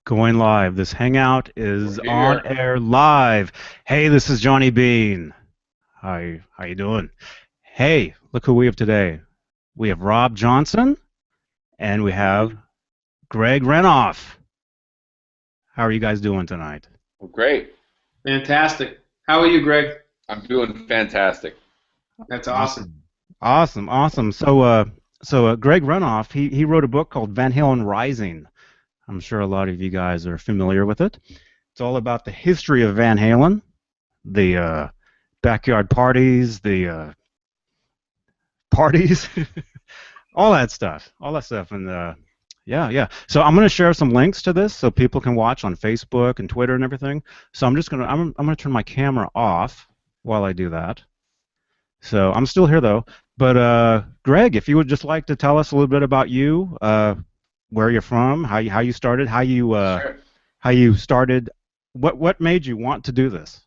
Going live. This hangout We're is on here. air live. Hey, this is Johnny Bean. Hi, how you doing? Hey, look who we have today. We have Rob Johnson and we have Greg Renoff. How are you guys doing tonight? Well, great. Fantastic. How are you, Greg? I'm doing fantastic. That's awesome. Awesome. Awesome, awesome. So Greg Renoff, he wrote a book called Van Halen Rising. I'm sure a lot of you guys are familiar with it. It's all about the history of Van Halen, the backyard parties, the parties, all that stuff, and yeah, yeah. So I'm gonna share some links to this so people can watch on Facebook and Twitter and everything. So I'm gonna turn my camera off while I do that. So I'm still here though. But Greg, if you would just like to tell us a little bit about you, where you're from, how you started, Sure. how you started, what made you want to do this?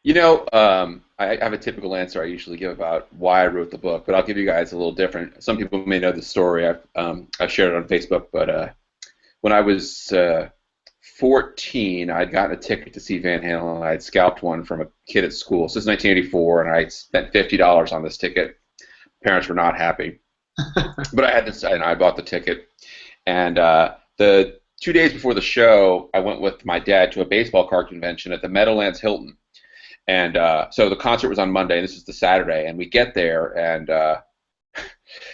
I have a typical answer I usually give about why I wrote the book, but I'll give you guys a little different. Some people may know the story. I've shared it on Facebook, but when I was 14, I'd gotten a ticket to see Van Halen. I had scalped one from a kid at school. So this is 1984, and I spent $50 on this ticket. Parents were not happy, but I had this, and I bought the ticket. And the 2 days before the show, I went with my dad to a baseball card convention at the Meadowlands Hilton. And so the concert was on Monday, and this is the Saturday, and we get there, and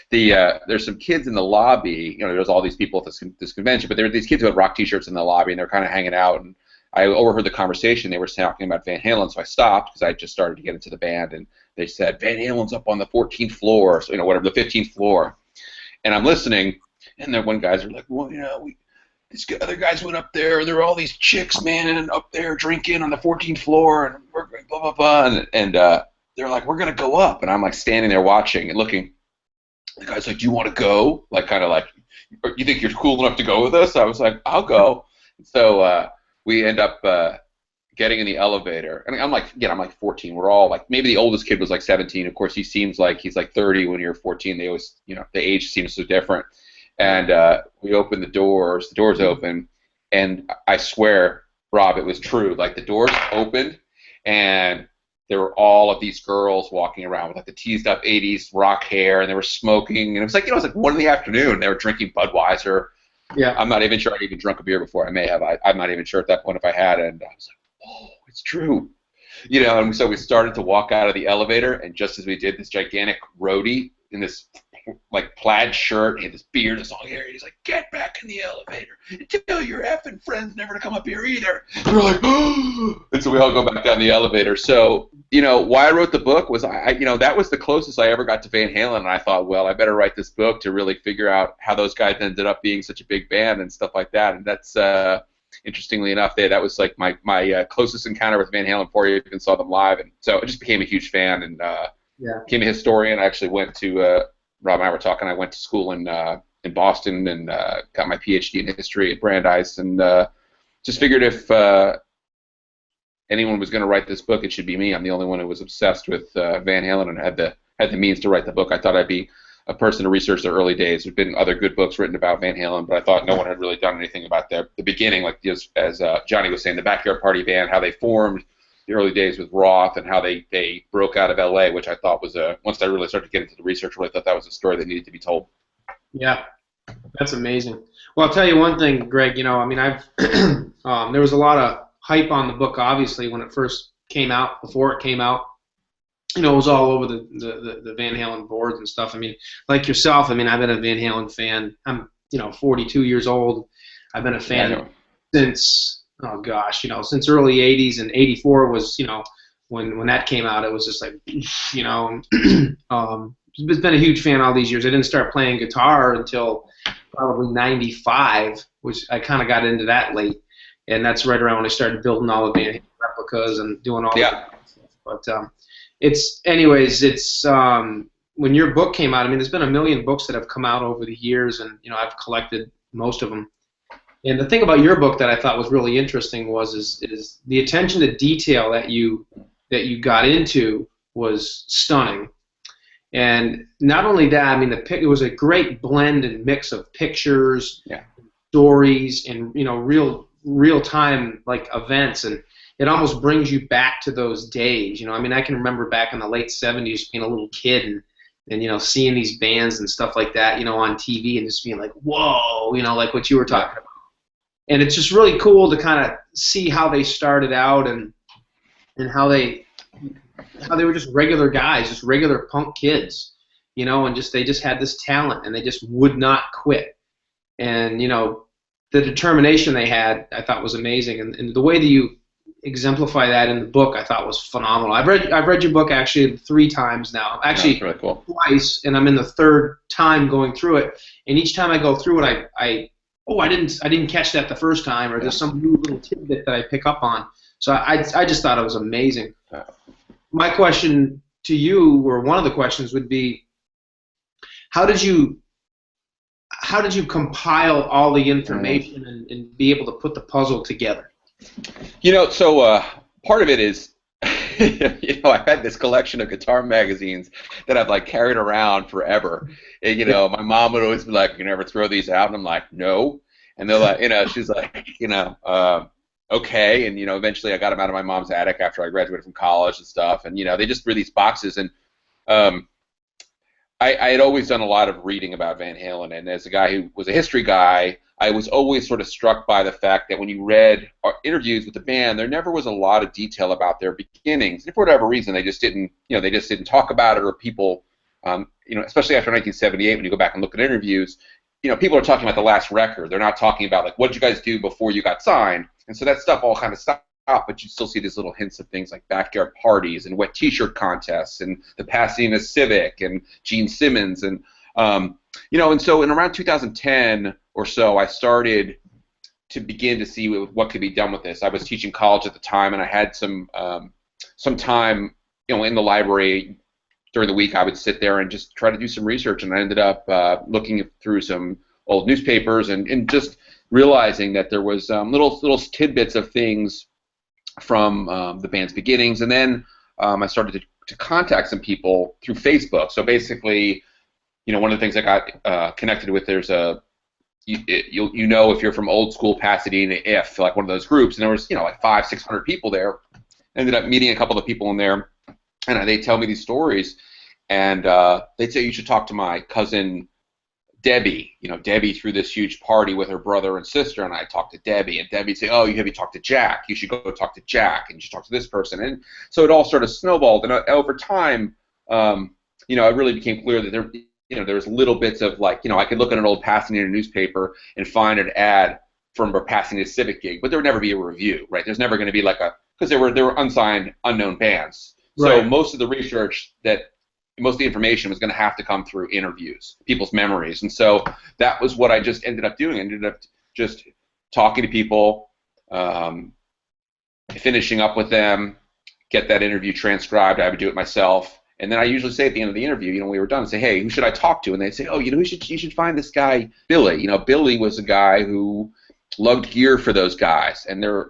there's some kids in the lobby. There's all these people at this convention, but there were these kids who had rock T-shirts in the lobby, and they're kind of hanging out. And I overheard the conversation. They were talking about Van Halen, so I stopped because I just started to get into the band, and they said Van Halen's up on the 14th floor, so whatever, the 15th floor. And I'm listening, and then one guys are like, well, these other guys went up there, and there were all these chicks, man, up there drinking on the 14th floor, and we're blah blah blah, and they're like, we're gonna go up, and I'm like standing there watching and looking. The guy's like, do you want to go? Like, kind of like, you think you're cool enough to go with us? I was like, I'll go. So we end up getting in the elevator, and I'm like 14. We're all like, maybe the oldest kid was like 17. Of course, he seems like he's like 30 when you're 14. They always, the age seems so different. And we open the doors. The doors open, and I swear, Rob, it was true. Like the doors opened, and there were all of these girls walking around with like the teased up 80s rock hair, and they were smoking. And it was like, it was like 1 in the afternoon. They were drinking Budweiser. Yeah. I'm not even sure I'd even drunk a beer before. I may have. I'm not even sure at that point if I had. And I was like, oh, it's true. And so we started to walk out of the elevator, and just as we did, this gigantic roadie in this like plaid shirt, he had this beard, this long hair, and he's like, get back in the elevator and tell your effing friends never to come up here either. And we're like, oh, and so we all go back down the elevator. So, why I wrote the book was that was the closest I ever got to Van Halen, and I thought, well, I better write this book to really figure out how those guys ended up being such a big band and stuff like that. And that's interestingly enough, that was like my closest encounter with Van Halen before I even saw them live, and so I just became a huge fan and Yeah. became a historian. I actually went to Rob and I were talking. I went to school in Boston and got my PhD in history at Brandeis, and just figured if anyone was going to write this book, it should be me. I'm the only one who was obsessed with Van Halen and had the means to write the book. I thought I'd be a person to research the early days. There've been other good books written about Van Halen, but I thought no one had really done anything about the beginning, like just as Johnny was saying, the backyard party band, how they formed, the early days with Roth, and how they broke out of L.A., which I thought was once I really started to get into the research, I really thought that was a story that needed to be told. Yeah. That's amazing. Well, I'll tell you one thing, Greg. I mean, I've there was a lot of hype on the book, obviously, when it first came out. Before it came out, it was all over the Van Halen boards and stuff. I mean, like yourself, I mean, I've been a Van Halen fan. I'm 42 years old. I've been a fan since oh gosh, since early '80s, and '84 was when that came out. It was just like been a huge fan all these years. I didn't start playing guitar until probably '95, which I kind of got into that late, and that's right around when I started building all the Van Halen replicas and doing all that stuff. But it's when your book came out. I mean, there's been a million books that have come out over the years, and I've collected most of them. And the thing about your book that I thought was really interesting is the attention to detail that you got into was stunning. And not only that, I mean, it was a great blend and mix of pictures, Yeah. stories and real time like events, and it almost brings you back to those days. I mean, I can remember back in the late '70s being a little kid and seeing these bands and stuff like that, on TV and just being like, whoa, like what you were talking about. And it's just really cool to kind of see how they started out and how they were just regular guys, just regular punk kids, and they just had this talent and they just would not quit. And the determination they had, I thought was amazing. And the way that you exemplify that in the book, I thought was phenomenal. I've read your book actually 3 times now. Actually, that's really cool. Twice, and I'm in the 3rd time going through it. And each time I go through it, I didn't catch that the first time, or there's some new little tidbit that I pick up on. So I just thought it was amazing. My question to you, or one of the questions, would be, how did you compile all the information and be able to put the puzzle together? So part of it is, I've had this collection of guitar magazines that I've like carried around forever. And, my mom would always be like, "You never throw these out," and I'm like, "No." And they're like, she's like, okay. And eventually I got them out of my mom's attic after I graduated from college and stuff. And they just threw these boxes. And I had always done a lot of reading about Van Halen, and as a guy who was a history guy, I was always sort of struck by the fact that when you read interviews with the band, there never was a lot of detail about their beginnings. And for whatever reason, they just didn't talk about it, or people, especially after 1978, when you go back and look at interviews, people are talking about the last record. They're not talking about like, what did you guys do before you got signed? And so that stuff all kind of stopped, but you still see these little hints of things like backyard parties and wet T-shirt contests and the Pasadena Civic and Gene Simmons and and so in around 2010 or so, I started to begin to see what could be done with this. I was teaching college at the time, and I had some time, in the library during the week. I would sit there and just try to do some research, and I ended up looking through some old newspapers and just realizing that there was little tidbits of things from the band's beginnings, and then I started to contact some people through Facebook. So basically, one of the things I got connected with, there's if you're from old school Pasadena, like one of those groups, and there was like 500-600 people there. Ended up meeting a couple of people in there, and they tell me these stories, and they'd say, you should talk to my cousin Debbie. Debbie threw this huge party with her brother and sister, and I talked to Debbie, and Debbie'd say, oh, have you talked to Jack? You should go talk to Jack, and you should talk to this person. And so it all sort of snowballed, and over time, it really became clear that there was little bits of like, I could look at an old Pasadena newspaper and find an ad from a Pasadena Civic gig, but there would never be a review, right? There's never going to be like because there were unsigned, unknown bands. So most of the research most of the information was going to have to come through interviews, people's memories. And so that was what I just ended up doing. I ended up just talking to people, finishing up with them, get that interview transcribed. I would do it myself. And then I usually say at the end of the interview, when we were done, say, hey, who should I talk to? And they'd say, oh, you should find this guy, Billy. Billy was a guy who lugged gear for those guys. And they're,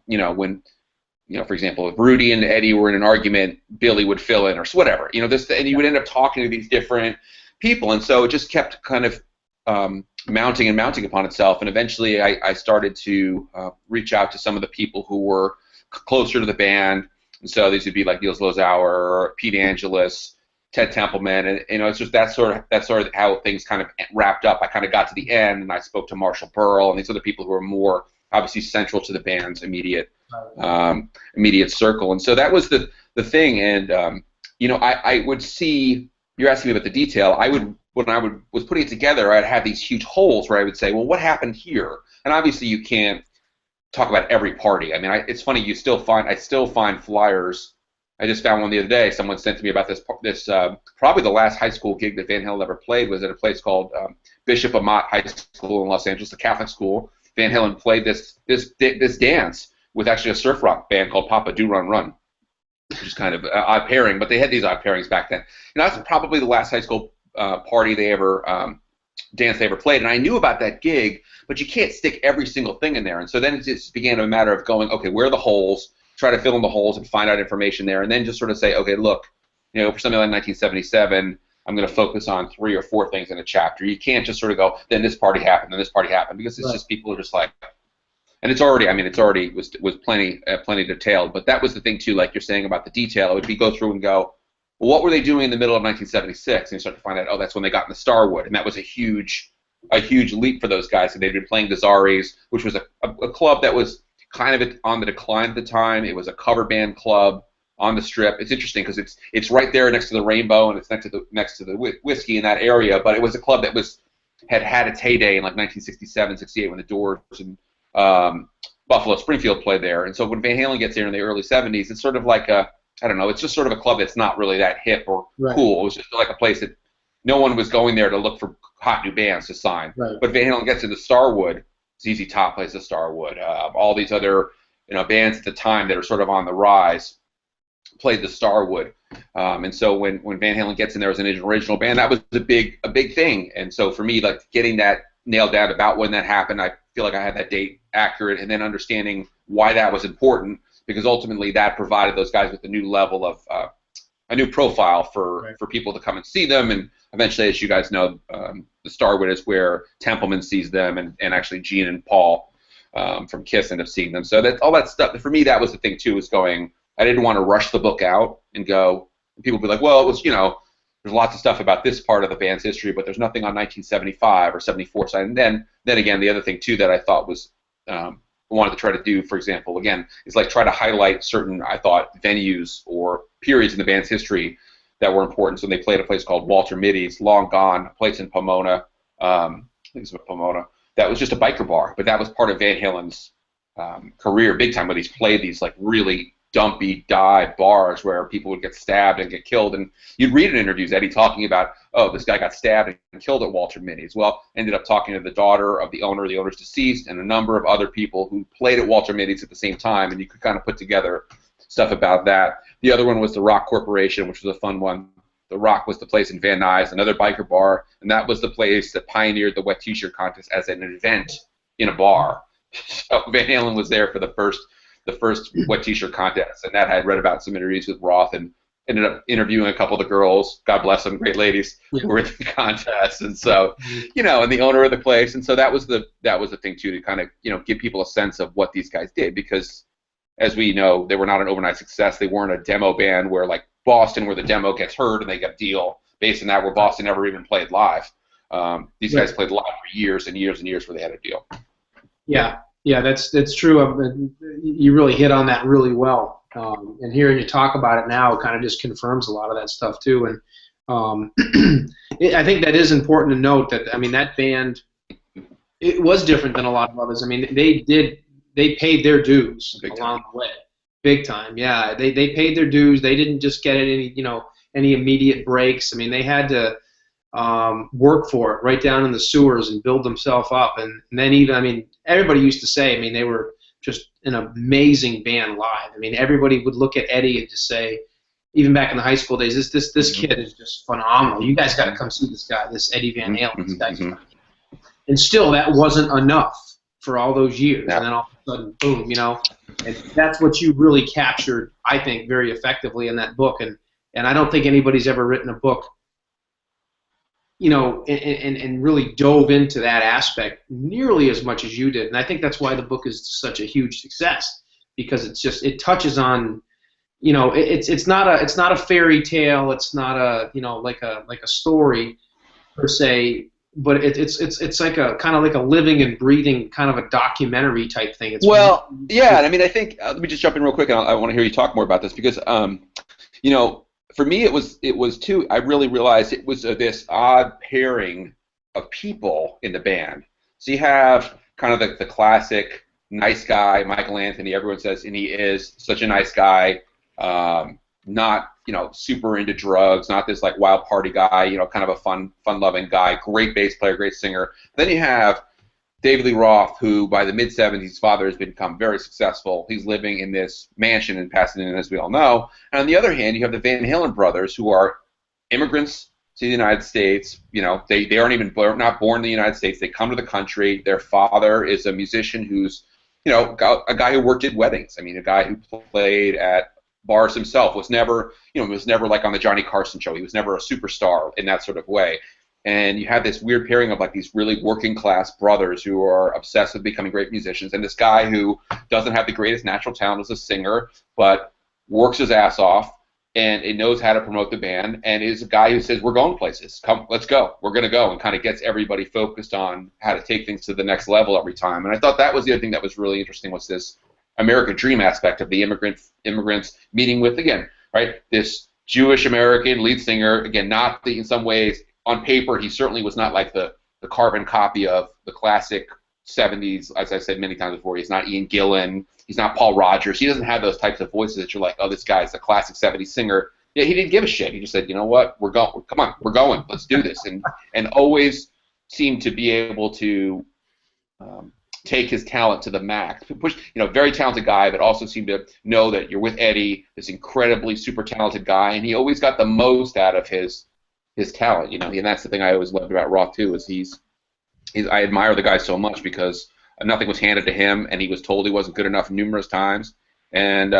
when, for example, if Rudy and Eddie were in an argument, Billy would fill in or whatever. And you would end up talking to these different people. And so it just kept kind of mounting and mounting upon itself. And eventually I started to reach out to some of the people who were closer to the band. And so these would be like Niels Lozauer, Pete Angelus, Ted Templeman, and it's just that's sort of how things kind of wrapped up. I kind of got to the end, and I spoke to Marshall Burrell and these other people who were more obviously central to the band's immediate circle. And so that was the thing. And I would see. You're asking me about the detail. When I was putting it together, I'd have these huge holes where I would say, well, what happened here? And obviously you can't talk about every party. I mean, it's funny. I still find flyers. I just found one the other day. Someone sent to me about this probably the last high school gig that Van Halen ever played was at a place called Bishop Amat High School in Los Angeles, a Catholic school. Van Halen played this dance with actually a surf rock band called Papa Do Run Run, which is kind of odd pairing. But they had these odd pairings back then. And that's probably the last high school party they ever dance they ever played. And I knew about that gig, but you can't stick every single thing in there. And so then it just began a matter of going, okay, where are the holes? Try to fill in the holes and find out information there, and then just sort of say, okay, look, for something like 1977, I'm going to focus on 3 or 4 things in a chapter. You can't just sort of go, then this party happened, then this party happened, because it's just people are just like, and it's already, I mean, it's already was plenty detailed. But that was the thing too, like you're saying about the detail. It would be go through and go, well, what were they doing in the middle of 1976? And you start to find out, oh, that's when they got in the Starwood, and that was a huge leap for those guys. And they'd been playing the Zaris, which was a club that was kind of on the decline at the time. It was a cover band club on the Strip. It's interesting because it's right there next to the Rainbow, and it's next to the whiskey in that area. But it was a club that had its heyday in like 1967, 68 when the Doors and Buffalo Springfield played there. And so when Van Halen gets there in the early 70s, it's sort of like I don't know, it's just sort of a club that's not really that hip or cool. It was just like a place that no one was going there to look for hot new bands to sign. Right. But Van Halen gets into Starwood. ZZ Top plays the Starwood. All these other bands at the time that are sort of on the rise played the Starwood. And so when Van Halen gets in there as an original band, that was a big thing. And so for me, like getting that nailed down about when that happened, I feel like I had that date accurate, and then understanding why that was important, because ultimately that provided those guys with a new level of a new profile for people to come and see them. And eventually, as you guys know, the Starwood is where Templeman sees them, and actually Gene and Paul from Kiss end up seeing them. So that all that stuff, for me, that was the thing too, was going, I didn't want to rush the book out and go, and people be like, well, it was, there's lots of stuff about this part of the band's history, but there's nothing on 1975 or 74 side. And then again, the other thing too that I thought was wanted to try to do, for example, again, is like try to highlight certain, I thought, venues or periods in the band's history that were important. So they played a place called Walter Mitty's, long gone, a place in Pomona, I think it's Pomona, that was just a biker bar, but that was part of Van Halen's career big time, where he's played these like really dumpy dive bars where people would get stabbed and get killed. And you'd read in interviews Eddie talking about, oh, this guy got stabbed and killed at Walter Mitty's. Well, ended up talking to the daughter of the owner's deceased, and a number of other people who played at Walter Mitty's at the same time, and you could kind of put together stuff about that. The other one was the Rock Corporation, which was a fun one. The Rock was the place in Van Nuys, another biker bar, and that was the place that pioneered the wet t-shirt contest as an event in a bar. So Van Halen was there for the first wet t-shirt contest, and that I had read about some interviews with Roth, and ended up interviewing a couple of the girls, God bless them, great ladies, who were in the contest. And so, and the owner of the place, and so that was the thing too, to kind of give people a sense of what these guys did, because as we know, they were not an overnight success. They weren't a demo band where like Boston, where the demo gets heard and they get a deal based on that, where Boston never even played live. These guys played live for years and years and years before they had a deal. Yeah, that's true. You really hit on that really well. And hearing you talk about it now kind of just confirms a lot of that stuff too. And I think that is important to note that, I mean, that band, it was different than a lot of others. I mean, they paid their dues along the way, big time. Yeah, they paid their dues. They didn't just get any immediate breaks. I mean, they had to work for it right down in the sewers and build themselves up. And then even, I mean, everybody used to say, I mean, they were just an amazing band live. I mean, everybody would look at Eddie and just say, even back in the high school days, this kid is just phenomenal. You guys got to come see this guy, this Eddie Van Halen. This guy's and still, that wasn't enough for all those years. Yeah. And then all of a sudden, boom, and that's what you really captured, I think, very effectively in that book. And I don't think anybody's ever written a book, and really dove into that aspect nearly as much as you did. And I think that's why the book is such a huge success, because it touches on, it's not a fairy tale. It's not a, like a story per se, but it's like a kind of like a living and breathing kind of a documentary type thing. It's yeah. And I mean, I think let me just jump in real quick, and I want to hear you talk more about this, because for me, it was too. I really realized it was this odd pairing of people in the band. So you have kind of the classic nice guy, Michael Anthony. Everyone says, and he is such a nice guy. Not super into drugs. Not this like wild party guy. Kind of a fun-loving guy. Great bass player, great singer. Then you have David Lee Roth, who by the mid-'70s, his father has become very successful. He's living in this mansion in Pasadena, as we all know. And on the other hand, you have the Van Halen brothers, who are immigrants to the United States. They aren't not born in the United States. They come to the country. Their father is a musician who's, a guy who worked at weddings. I mean, a guy who played at bars himself. Was never, was never like on the Johnny Carson show. He was never a superstar in that sort of way. And you had this weird pairing of like these really working class brothers who are obsessed with becoming great musicians, and this guy who doesn't have the greatest natural talent as a singer, but works his ass off and it knows how to promote the band, and is a guy who says, we're going places. Come, let's go. We're going to go, and kind of gets everybody focused on how to take things to the next level every time. And I thought that was the other thing that was really interesting, was this American dream aspect of the immigrants meeting with, again, right, this Jewish American lead singer, again, not the, in some ways, on paper, he certainly was not like the carbon copy of the classic 70s, as I said many times before. He's not Ian Gillan. He's not Paul Rodgers. He doesn't have those types of voices that you're like, oh, this guy's a classic 70s singer. Yeah, he didn't give a shit. He just said, you know what, we're going. Come on, we're going. Let's do this. And always seemed to be able to take his talent to the max. Push, very talented guy, but also seemed to know that you're with Eddie, this incredibly super talented guy, and he always got the most out of his talent, and that's the thing I always loved about Roth too, is I admire the guy so much because nothing was handed to him, and he was told he wasn't good enough numerous times, and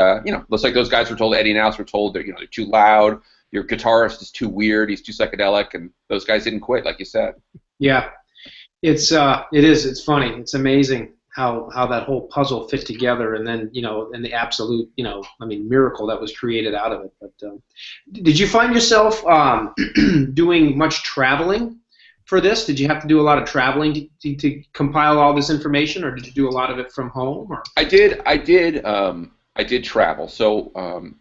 looks like those guys were told, Eddie and Alice were told that they're too loud, your guitarist is too weird, he's too psychedelic, and those guys didn't quit, like you said. Yeah, it's funny, it's amazing how that whole puzzle fit together, and then and the absolute miracle that was created out of it. But did you find yourself doing much traveling for this? Did you have to do a lot of traveling to compile all this information, or did you do a lot of it from home? Or? I did travel. So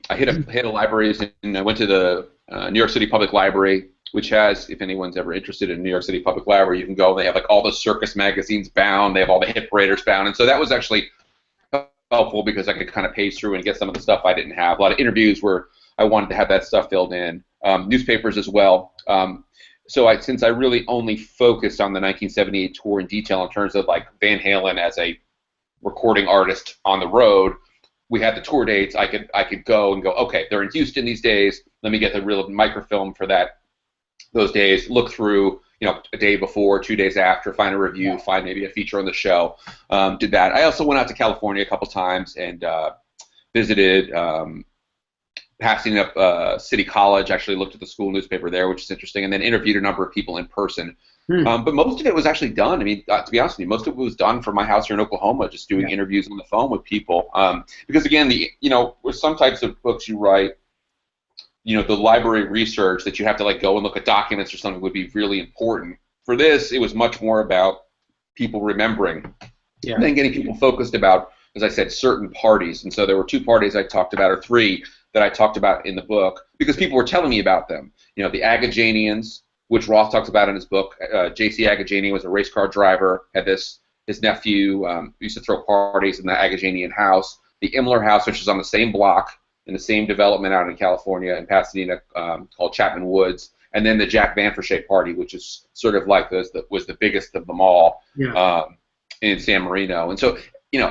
I hit a libraries, and I went to the New York City Public Library, which has, if anyone's ever interested in New York City Public Library, you can go. They have like all the circus magazines bound. They have all the hip raiders bound, and so that was actually helpful because I could kind of page through and get some of the stuff I didn't have. A lot of interviews where I wanted to have that stuff filled in. Newspapers as well. So since I really only focused on the 1978 tour in detail in terms of like Van Halen as a recording artist on the road, we had the tour dates. I could go and go, okay, they're in Houston these days. Let me get the real microfilm for those days, look through, a day before, 2 days after, find a review, find maybe a feature on the show. Did that. I also went out to California a couple times and visited Pasadena City College, actually looked at the school newspaper there, which is interesting, and then interviewed a number of people in person. But most of it was actually done. I mean, to be honest with you, most of it was done from my house here in Oklahoma, just doing interviews on the phone with people. Because again, with some types of books you write, the library research that you have to like go and look at documents or something would be really important. For this, it was much more about people remembering, and then getting people focused about, as I said, certain parties. And so there were 2 parties I talked about, or 3 that I talked about in the book, because people were telling me about them. The Agajanians, which Roth talks about in his book. J.C. Agajanian was a race car driver, had his nephew used to throw parties in the Agajanian house. The Imler house, which is on the same block, in the same development out in California, in Pasadena, called Chapman Woods, and then the Jack Van Fouché party, which is sort of like was the biggest of them all in San Marino. And so,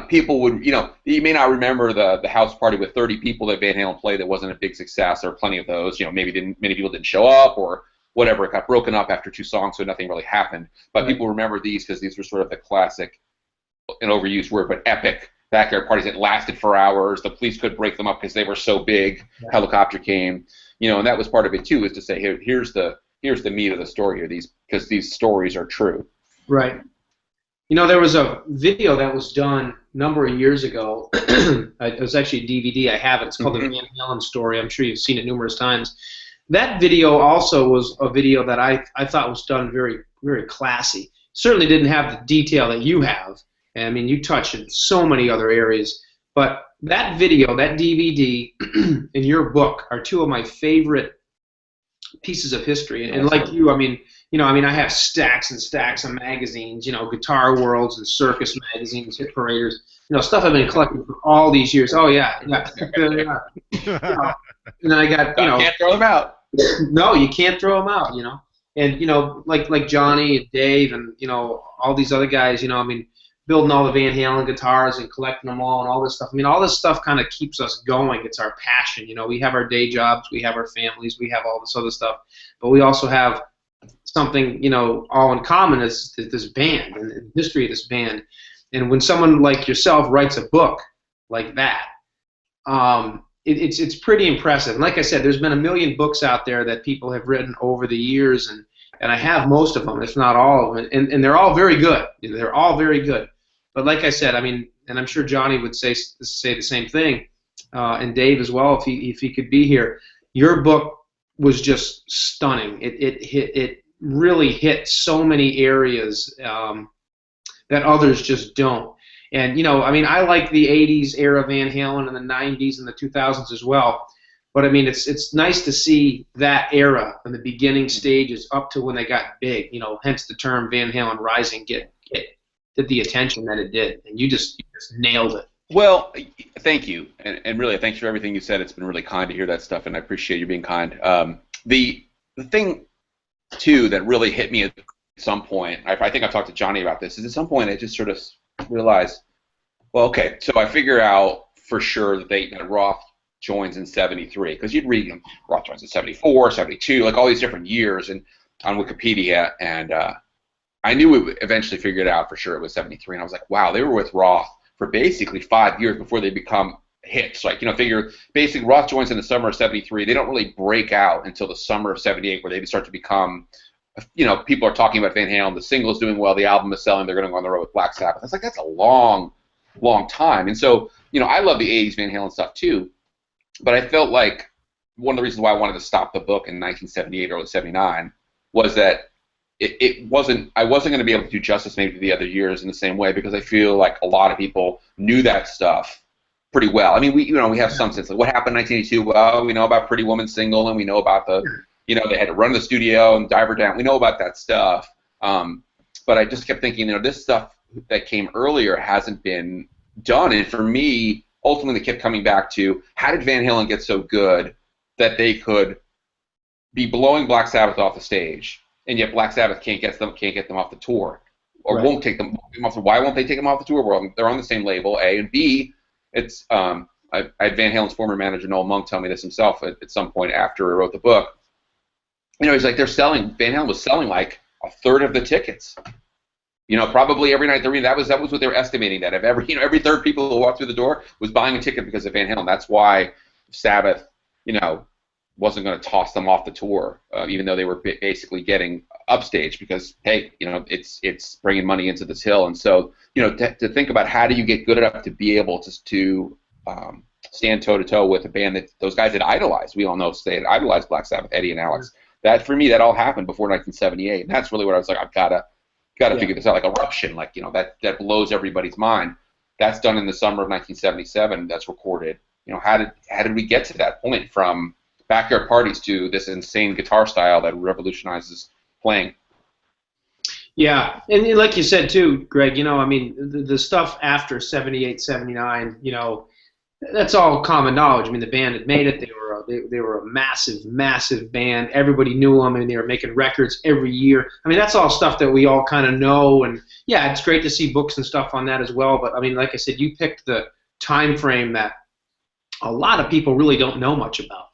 people would, you may not remember the house party with 30 people that Van Halen played that wasn't a big success. There were plenty of those. Many people didn't show up or whatever. It got broken up after 2 songs, so nothing really happened. But people remember these because these were sort of the classic, an overused word, but epic backyard parties that lasted for hours. The police could break them up because they were so big. Helicopter came, and that was part of it too, is to say, here's the meat of the story here, because these stories are true. Right. There was a video that was done a number of years ago. It was actually a DVD. I have it. It's called The Van Halen Story. I'm sure you've seen it numerous times. That video also was a video that I thought was done very, very classy. Certainly didn't have the detail that you have. And I mean, you touch in so many other areas. But that video, that DVD, and your book are 2 of my favorite pieces of history. And like you, I have stacks and stacks of magazines, Guitar Worlds and Circus magazines, Hit Paraders, stuff I've been collecting for all these years. Oh yeah. And then I got, You can't throw them out. No, you can't throw them out, And like Johnny and Dave and all these other guys, building all the Van Halen guitars and collecting them all and all this stuff. All this stuff kind of keeps us going. It's our passion. We have our day jobs, we have our families, we have all this other stuff, but we also have something, all in common is this band and the history of this band. And when someone like yourself writes a book like that, it's pretty impressive. And like I said, there's been a million books out there that people have written over the years, and I have most of them, if not all of them, and they're all very good. They're all very good. But like I said, I mean, and I'm sure Johnny would say the same thing, and Dave as well if he could be here. Your book was just stunning. It really hit so many areas that others just don't. And, I mean, I like the 80s era Van Halen and the 90s and the 2000s as well. But, I mean, it's nice to see that era and the beginning stages up to when they got big, hence the term Van Halen Rising get the attention that it did. And you just nailed it. Well, thank you. And really, thanks for everything you said. It's been really kind to hear that stuff, and I appreciate you being kind. The thing, too, that really hit me at some point, I think I've talked to Johnny about this, is at some point I just sort of realized, well, okay, so I figure out for sure that Roth joins in 73, because you'd read Roth joins in 74, 72, like all these different years and on Wikipedia, and I knew we would eventually figure it out for sure it was 73, and I was like, wow, they were with Roth for basically 5 years before they become hits. Like, figure basically Roth joins in the summer of 73. They don't really break out until the summer of 78 where they start to become, people are talking about Van Halen, the single is doing well, the album is selling, they're going to go on the road with Black Sabbath. I was like, that's a long time. And so, I love the 80s Van Halen stuff too, but I felt like one of the reasons why I wanted to stop the book in 1978 or 79 was that I wasn't going to be able to do justice maybe to the other years in the same way, because I feel like a lot of people knew that stuff pretty well. I mean, we have some sense like what happened in 1982. Well, we know about Pretty Woman single, and we know about the they had to run the studio and dive her down. We know about that stuff. But I just kept thinking, this stuff that came earlier hasn't been done. And for me, ultimately, it kept coming back to how did Van Halen get so good that they could be blowing Black Sabbath off the stage, and yet Black Sabbath can't get them off the tour, or won't take them off. Why won't they take them off the tour? Well, they're on the same label, A, and B. It's I had Van Halen's former manager Noel Monk tell me this himself at some point after I wrote the book. He's like, Van Halen was selling like a third of the tickets. Probably every night at the arena. That was what they were estimating, that if every third people who walked through the door was buying a ticket because of Van Halen. That's why Sabbath, wasn't going to toss them off the tour, even though they were basically getting upstage, because hey, it's bringing money into this hill. And so to think about how do you get good enough to be able to stand toe to toe with a band that those guys had idolized. We all know they had idolized Black Sabbath, Eddie and Alex. That for me, that all happened before 1978, and that's really what I was like. I've got to figure this out, like Eruption, like that blows everybody's mind. That's done in the summer of 1977. That's recorded. How did we get to that point from backyard parties to this insane guitar style that revolutionizes playing? Yeah, and like you said too, Greg, I mean, the stuff after 78, 79, that's all common knowledge. I mean, the band had made it. They were a massive band. Everybody knew them, and they were making records every year. I mean, that's all stuff that we all kind of know, and yeah, it's great to see books and stuff on that as well. But I mean, like I said, you picked the time frame that a lot of people really don't know much about.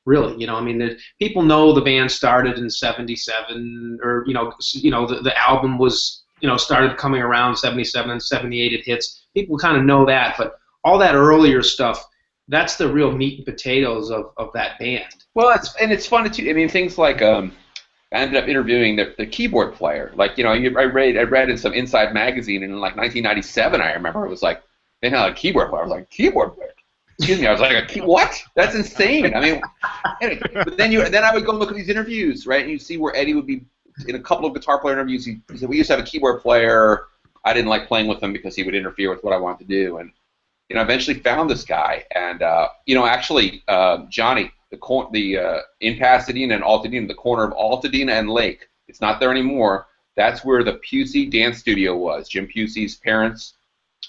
Really, I mean, people know the band started in '77, or the album was started coming around '77 and '78. It hits. People kind of know that, but all that earlier stuff, that's the real meat and potatoes of that band. Well, it's fun too. I mean, things like I ended up interviewing the keyboard player. Like I read in some Inside magazine in like 1997. I remember it was like they had a keyboard player. I was like, keyboard player. Excuse me, I was like, what? That's insane. I mean, but then I would go look at these interviews, right? And you see where Eddie would be in a couple of guitar player interviews. He said, we used to have a keyboard player. I didn't like playing with him because he would interfere with what I wanted to do. And eventually found this guy. And actually, Johnny, in Pasadena and Altadena, the corner of Altadena and Lake. It's not there anymore. That's where the Pusey dance studio was. Jim Pusey's parents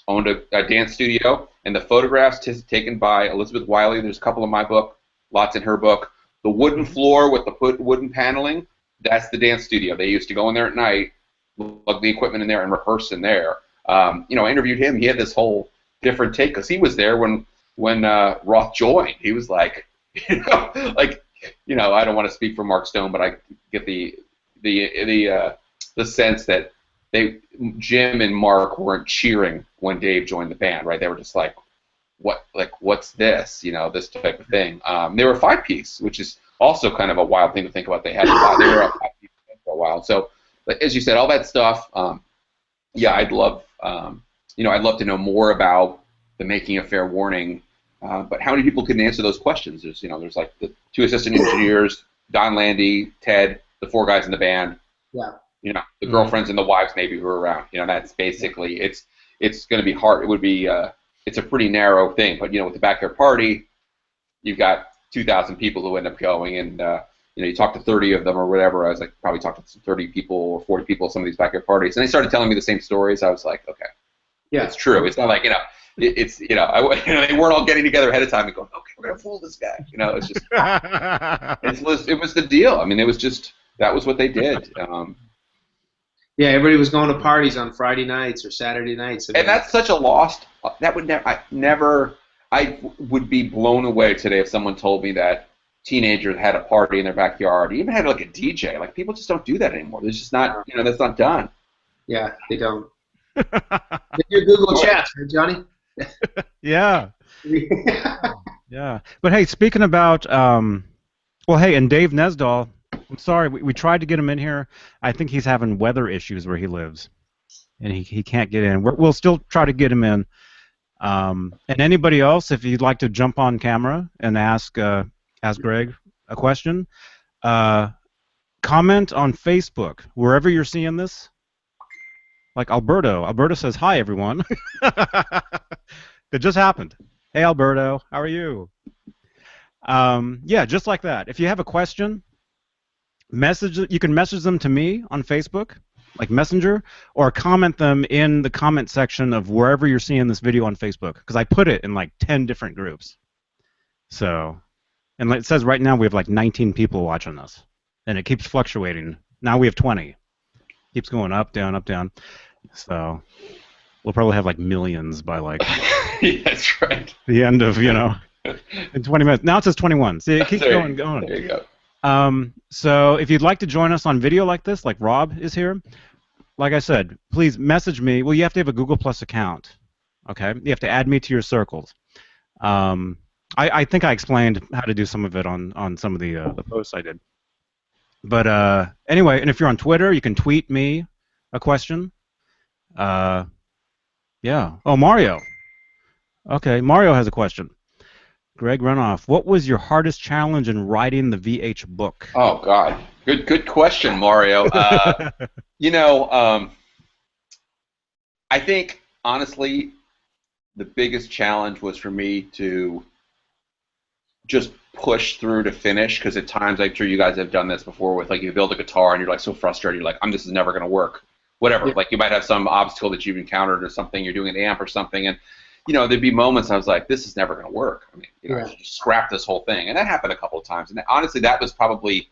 owned a dance studio, and the photographs taken by Elizabeth Wiley, there's a couple in my book, lots in her book. The wooden floor with the wooden paneling, that's the dance studio. They used to go in there at night, plug the equipment in there, and rehearse in there. I interviewed him. He had this whole different take, because he was there when Roth joined. He was like, I don't want to speak for Mark Stone, but I get the sense that Jim and Mark weren't cheering when Dave joined the band, right? They were just like, what's this? You know, this type of thing. They were a 5-piece, which is also kind of a wild thing to think about. They were a 5-piece for a while. So, as you said, all that stuff. Yeah, I'd love I'd love to know more about the making of Fair Warning. But how many people can answer those questions? There's like the 2 assistant engineers, Don Landy, Ted, the 4 guys in the band. Yeah. The girlfriends and the wives maybe who are around. That's basically it's going to be hard. It would be it's a pretty narrow thing. But with the backyard party, you've got 2,000 people who end up going, and you talk to 30 of them or whatever. I was like probably talked to 30 people or 40 people at some of these backyard parties, and they started telling me the same stories. I was like, okay, yeah, it's true. It's not like it's they weren't all getting together ahead of time and going, okay, we're gonna fool this guy. It's just it was the deal. I mean, it was just that was what they did. Yeah, everybody was going to parties on Friday nights or Saturday nights. And that's such a lost. That would never. I would be blown away today if someone told me that teenagers had a party in their backyard, even had like a DJ. Like, people just don't do that anymore. There's just not. That's not done. Yeah, they don't. Your Google chats, right, Johnny? Yeah. Yeah. But hey, speaking about, well, hey, and Dave Nesdahl, I'm sorry, we tried to get him in here. I think he's having weather issues where he lives, and he can't get in. We'll still try to get him in. And anybody else, if you'd like to jump on camera and ask Greg a question, comment on Facebook, wherever you're seeing this. Like Alberto. Alberto says, hi, everyone. That just happened. Hey, Alberto, how are you? Yeah, just like that. If you have a question, you can message them to me on Facebook, like Messenger, or comment them in the comment section of wherever you're seeing this video on Facebook, because I put it in like 10 different groups. So, and it says right now we have like 19 people watching this, and it keeps fluctuating. Now we have 20. Keeps going up, down, up, down. So we'll probably have like millions by like yeah, that's right. the end of, in 20 minutes. Now it says 21. See, it keeps going. There you go. So if you'd like to join us on video like this, like Rob is here, like I said, please message me. Well, you have to have a Google Plus account. Okay? You have to add me to your circles. I think I explained how to do some of it on some of the posts I did. But anyway, and if you're on Twitter, you can tweet me a question. Yeah. Oh, Mario. Okay, Mario has a question. Greg Renoff, what was your hardest challenge in writing the VH book? Oh God, good question, Mario. I think honestly, the biggest challenge was for me to just push through to finish, because at times, I'm sure you guys have done this before, with like you build a guitar and you're like so frustrated, you're like, this is never going to work. Whatever, yeah. Like you might have some obstacle that you've encountered or something, you're doing an amp or something, and there'd be moments I was like, this is never going to work. I mean, I should scrap this whole thing, and that happened a couple of times. And honestly, that was probably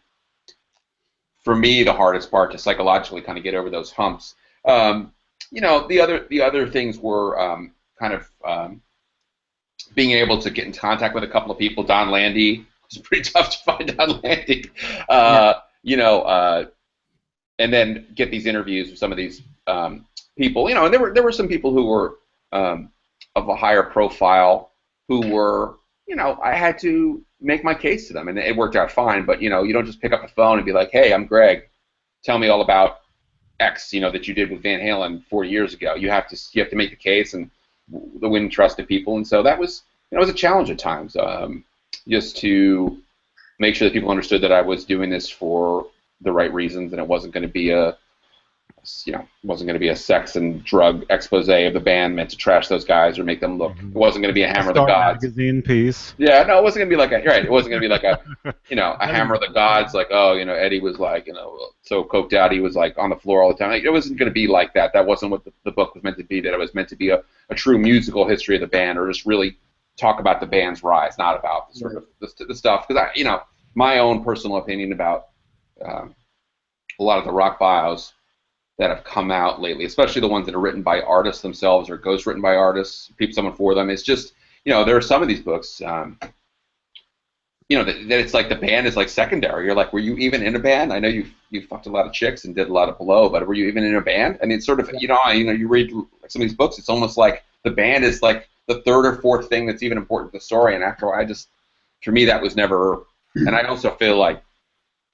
for me the hardest part, to psychologically kind of get over those humps. The other things were being able to get in contact with a couple of people. Don Landy, it was pretty tough to find Don Landy. And then get these interviews with some of these people. And there were some people who were of a higher profile who were, I had to make my case to them, and it worked out fine. But you don't just pick up the phone and be like, hey, I'm Greg, tell me all about X, that you did with Van Halen 4 years ago. You have to make the case and win trust of people, and so that was it was a challenge at times, just to make sure that people understood that I was doing this for the right reasons, and it wasn't going to be a sex and drug expose of the band meant to trash those guys or make them look. It wasn't going to be a Hammer of the Gods magazine piece. Yeah, no, it wasn't going to be like it wasn't going to be like a a Hammer of the Gods, like, Eddie was like so coked out he was like on the floor all the time. It wasn't going to be like that. That wasn't what the book was meant to be. That it was meant to be a true musical history of the band, or just really talk about the band's rise, not about sort of the stuff. Because my own personal opinion about a lot of the rock bios that have come out lately, especially the ones that are written by artists themselves or ghost written by artists, someone for them. It's just, there are some of these books, that it's like the band is like secondary. You're like, were you even in a band? I know you fucked a lot of chicks and did a lot of blow, but were you even in a band? And it's sort of, you read some of these books, it's almost like the band is like the third or fourth thing that's even important to the story. And after a while, for me, that was never. And I also feel like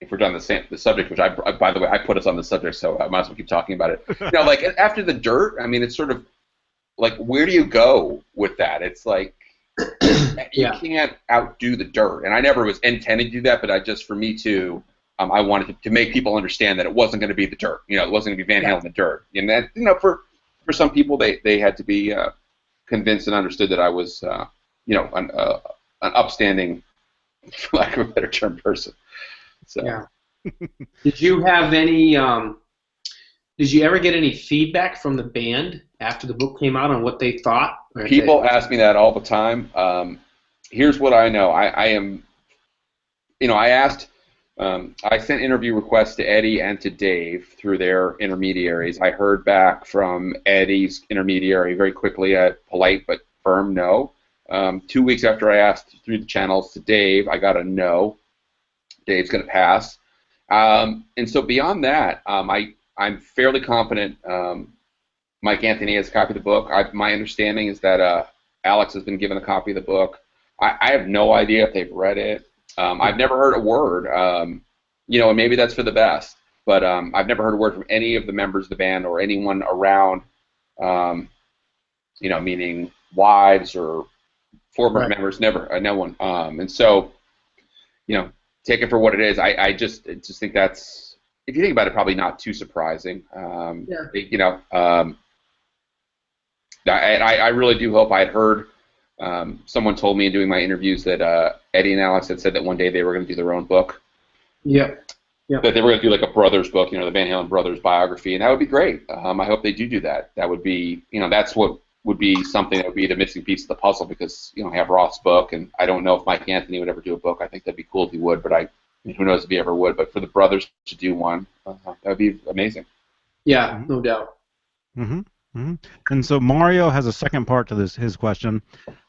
if we're done the subject, which by the way, I put us on the subject, so I might as well keep talking about it. Like after the dirt, I mean, it's sort of like, where do you go with that? It's like you can't outdo the dirt. And I never was intending to do that, but for me too, I wanted to make people understand that it wasn't going to be the dirt. It wasn't going to be Van Halen the dirt. And that, for some people, they had to be convinced and understood that I was, an upstanding, for lack of a better term, person. So. Yeah. Did you have any? Did you ever get any feedback from the band after the book came out on what they thought? People ask me that all the time. Here's what I know. I am. I asked. I sent interview requests to Eddie and to Dave through their intermediaries. I heard back from Eddie's intermediary very quickly, a polite but firm no. 2 weeks after I asked through the channels to Dave, I got a no. Dave's going to pass. And so beyond that, I'm fairly confident Mike Anthony has a copy of the book. My understanding is that Alex has been given a copy of the book. I have no idea if they've read it. I've never heard a word, and maybe that's for the best, but I've never heard a word from any of the members of the band or anyone around, meaning wives or former members, never, no one. And so, take it for what it is. I just think that's, if you think about it, probably not too surprising. I really do hope. I had heard someone told me in doing my interviews that Eddie and Alex had said that one day they were going to do their own book. Yep. That they were going to do like a brothers book, the Van Halen brothers biography, and that would be great. I hope they do that. That would be, that's what would be something that would be the missing piece of the puzzle, because I have Roth's book, and I don't know if Mike Anthony would ever do a book. I think that'd be cool if he would, but who knows if he ever would. But for the brothers to do one, that would be amazing. Yeah, no doubt. Mm-hmm. Mm-hmm. And so Mario has a second part to his question.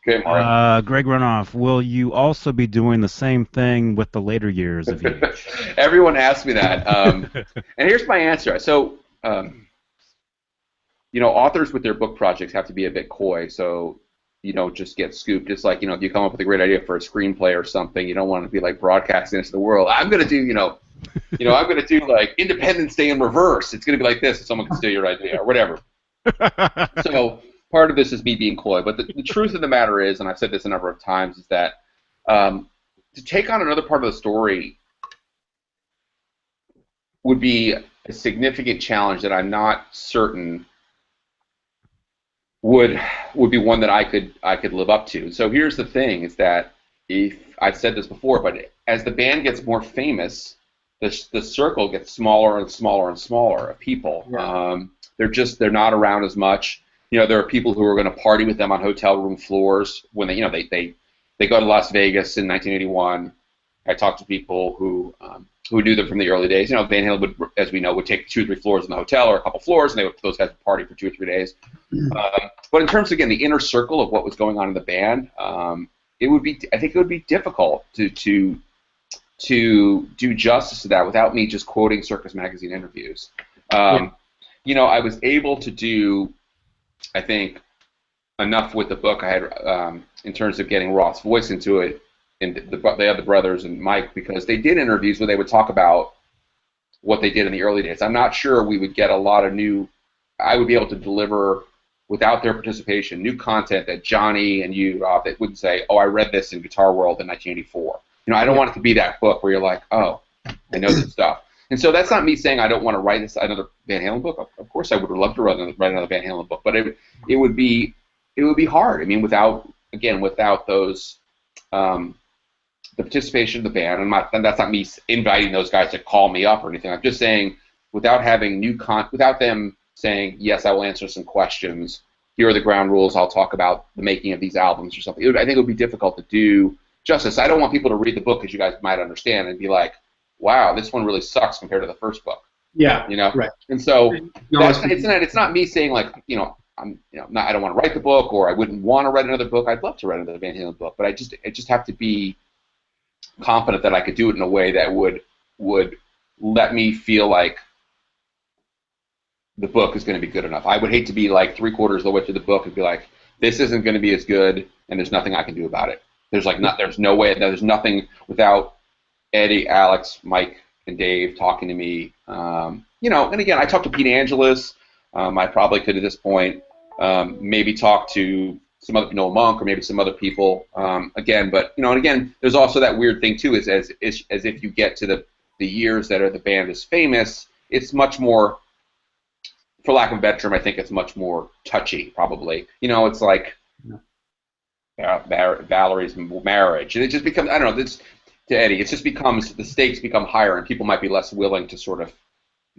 Okay, Mario. Greg Renoff, will you also be doing the same thing with the later years of each? Everyone asks me that, and here's my answer. So, authors with their book projects have to be a bit coy, so you don't just get scooped. It's like, if you come up with a great idea for a screenplay or something, you don't want to be like broadcasting this to the world. I'm going to do, I'm going to do like Independence Day in reverse. It's going to be like this, and someone can steal your idea or whatever. So part of this is me being coy, but the truth of the matter is, and I've said this a number of times, is that to take on another part of the story would be a significant challenge that I'm not certain would be one that I could live up to. So here's the thing: is that if I've said this before, but as the band gets more famous, the circle gets smaller and smaller and smaller of people. Yeah. They're not around as much. There are people who are going to party with them on hotel room floors when they go to Las Vegas in 1981. I talked to people who knew them from the early days. Van Halen would, as we know, would take 2 or 3 floors in the hotel or a couple floors, and those guys would party for 2 or 3 days. But in terms of, again, the inner circle of what was going on in the band, I think it would be difficult to do justice to that without me just quoting Circus Magazine interviews. I was able to do, I think, enough with the book I had in terms of getting Roth's voice into it, and the other brothers and Mike, because they did interviews where they would talk about what they did in the early days. I'm not sure we would get a lot of I would be able to deliver, without their participation, new content that Johnny and you, Roth, that wouldn't say, oh, I read this in Guitar World in 1984. I don't want it to be that book where you're like, oh, I know this stuff. And so that's not me saying I don't want to write another Van Halen book. Of course, I would love to write another Van Halen book, but it would be hard. I mean, without those the participation of the band, and that's not me inviting those guys to call me up or anything. I'm just saying, without having without them saying, yes, I will answer some questions. Here are the ground rules. I'll talk about the making of these albums or something. I think it would be difficult to do justice. I don't want people to read the book, as you guys might understand, and be like, wow, this one really sucks compared to the first book. Yeah. Right. And so it's not me saying like, I don't want to write the book, or I wouldn't want to write another book. I'd love to write another Van Halen book, but I just have to be confident that I could do it in a way that would let me feel like the book is going to be good enough. I would hate to be like 3/4 of the way through the book and be like, this isn't going to be as good, and there's nothing I can do about it. There's no way. There's nothing without Eddie, Alex, Mike, and Dave talking to me. And again, I talked to Pete Angelis. I probably could at this point maybe talk to some other Noah Monk or maybe some other people again. But and again, there's also that weird thing too, is as if you get to the years that the band is famous, it's much more, for lack of a better term, I think it's much more touchy. Probably, it's like Valerie's marriage, and it just becomes, I don't know. To Eddie, it just becomes, the stakes become higher, and people might be less willing to sort of,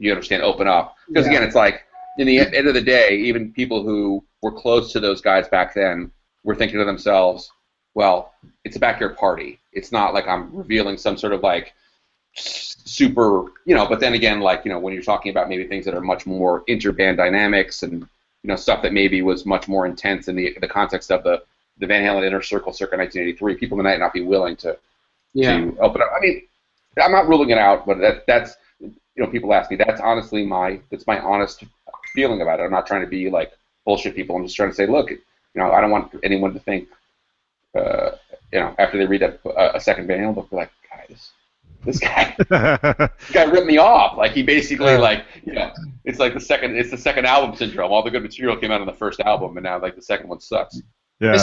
open up. Because again, it's like, in the end of the day, even people who were close to those guys back then were thinking to themselves, well, it's a backyard party. It's not like I'm revealing some sort of like super, but then again, like, when you're talking about maybe things that are much more interband dynamics and, stuff that maybe was much more intense in the context of the Van Halen Inner Circle circa 1983, people might not be willing to open up. I mean, I'm not ruling it out, but that's people ask me. That's honestly my honest feeling about it. I'm not trying to be like bullshit people. I'm just trying to say, look, I don't want anyone to think, after they read a second Van Halen book, they're like, guys, this guy ripped me off. Like, he basically it's like the second album syndrome. All the good material came out on the first album, and now like the second one sucks. Yeah,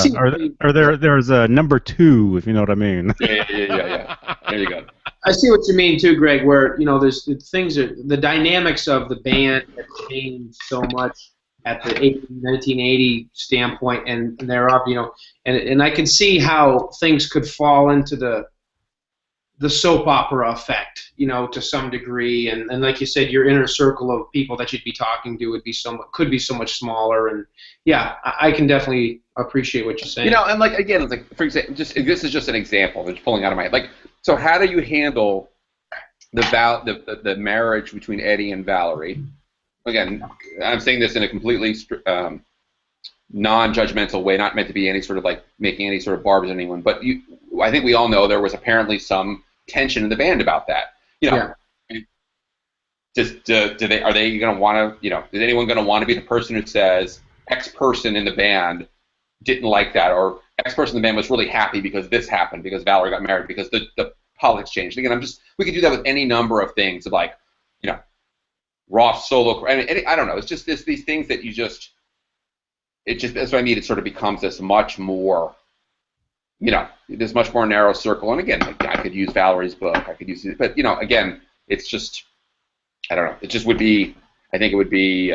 there's a number 2, if you know what I mean. Yeah. There you go. I see what you mean too, Greg. Where there's the dynamics of the band have changed so much at the 1980 standpoint, and thereof, and I can see how things could fall into the soap opera effect, to some degree, and like you said, your inner circle of people that you'd be talking to could be so much smaller, and I can definitely appreciate what you're saying. And like, again, it's like, for example, this is just an example. Just pulling out of my head. Like, so how do you handle the marriage between Eddie and Valerie? Again, I'm saying this in a completely non-judgmental way, not meant to be any sort of like making any sort of barbs on anyone, but I think we all know there was apparently some tension in the band about that. Are they going to want to, is anyone going to want to be the person who says X person in the band didn't like that, or X person in the band was really happy because this happened, because Valerie got married, because the politics changed. Again, we could do that with any number of things, of like, Ross solo. I mean, I don't know. It's just these things that that's what I mean. It sort of becomes this much more, this much more narrow circle. And again, I could use Valerie's book. I could use it, but again, it's just, I don't know. It just would be. I think it would be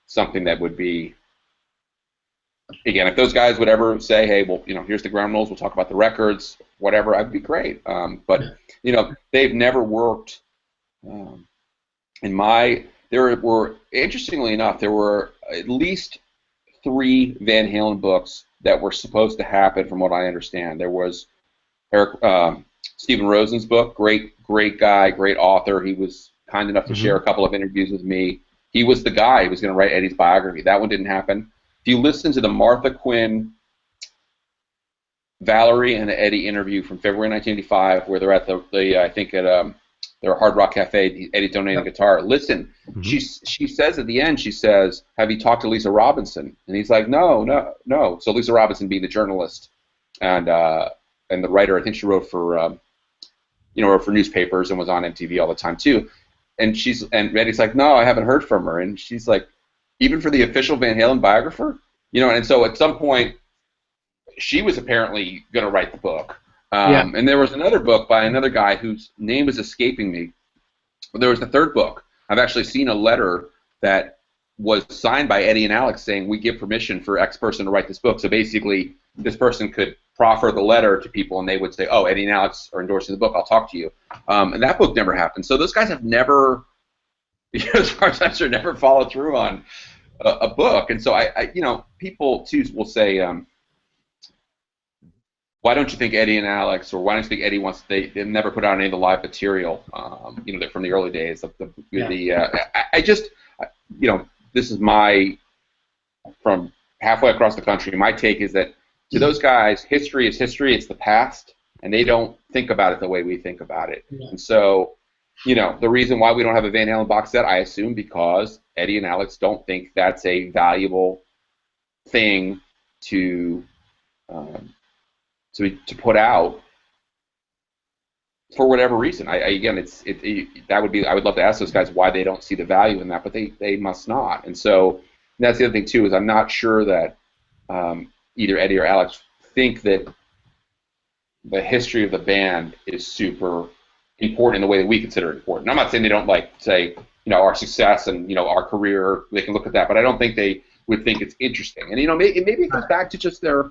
something that would be. Again, if those guys would ever say, "Hey, well, here's the ground rules. We'll talk about the records, whatever," I'd be great. But they've never worked. There were, interestingly enough, there were at least 3 Van Halen books that were supposed to happen, from what I understand. There was Stephen Rosen's book, great guy, great author. He was kind enough to share a couple of interviews with me. He was the guy who was going to write Eddie's biography. That one didn't happen. If you listen to the Martha Quinn, Valerie, and Eddie interview from February 1985, where they're at I think at their Hard Rock Cafe, Eddie donating a guitar. Listen, she says at the end, she says, "Have you talked to Lisa Robinson?" And he's like, No. So Lisa Robinson, being the journalist and the writer, I think she wrote for wrote for newspapers and was on MTV all the time too. And Eddie's like, "No, I haven't heard from her." And she's like, "Even for the official Van Halen biographer?" And so at some point, she was apparently going to write the book. And there was another book by another guy whose name is escaping me. There was the third book. I've actually seen a letter that was signed by Eddie and Alex saying, "We give permission for X person to write this book." So basically, this person could proffer the letter to people, and they would say, "Oh, Eddie and Alex are endorsing the book. I'll talk to you." And that book never happened. So those guys have never, as far as I'm sure, never followed through on a book. And so I people too will say, "Why don't you think Eddie and Alex, or why don't you think Eddie wants?" They never put out any of the live material, from the early days. This is from halfway across the country. My take is that to those guys, history is history. It's the past, and they don't think about it the way we think about it. Yeah. And so, the reason why we don't have a Van Halen box set, I assume, because Eddie and Alex don't think that's a valuable thing to put out for whatever reason. Again, that would be, I would love to ask those guys why they don't see the value in that, but they must not. And so that's the other thing too, is I'm not sure that either Eddie or Alex think that the history of the band is super important in the way that we consider it important. I'm not saying they don't say, our success and, our career, they can look at that, but I don't think they would think it's interesting. And, maybe it goes back to just their,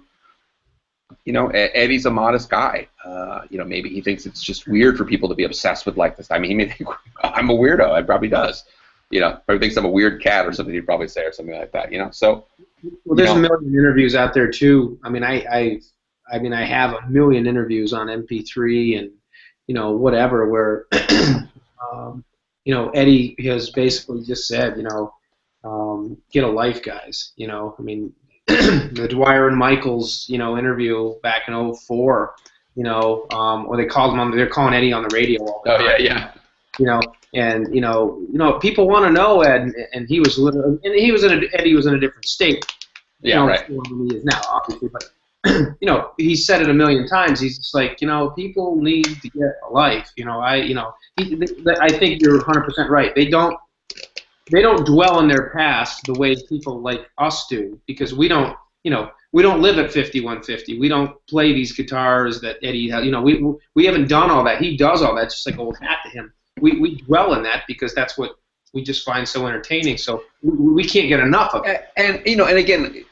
Eddie's a modest guy. Maybe he thinks it's just weird for people to be obsessed with this. I mean, he may think I'm a weirdo. He probably does. Probably thinks I'm a weird cat or something. He'd probably say or something like that. So. Well, there's a million interviews out there too. I mean, I have a million interviews on MP3 and whatever where Eddie has basically just said get a life, guys. I mean. The Dwyer and Michaels, interview back in '04, or they're calling Eddie on the radio all the time. Yeah. And people want to know Ed, and Eddie was in a different state. Right. Than he is now, obviously, but he said it a million times. He's just like, people need to get a life. I think you're 100% right. They don't dwell in their past the way people like us do, because we don't live at 5150. We don't play these guitars that Eddie has. We haven't done all that. He does all that, just like old hat to him. We dwell in that because that's what we just find so entertaining. So we can't get enough of it. And again,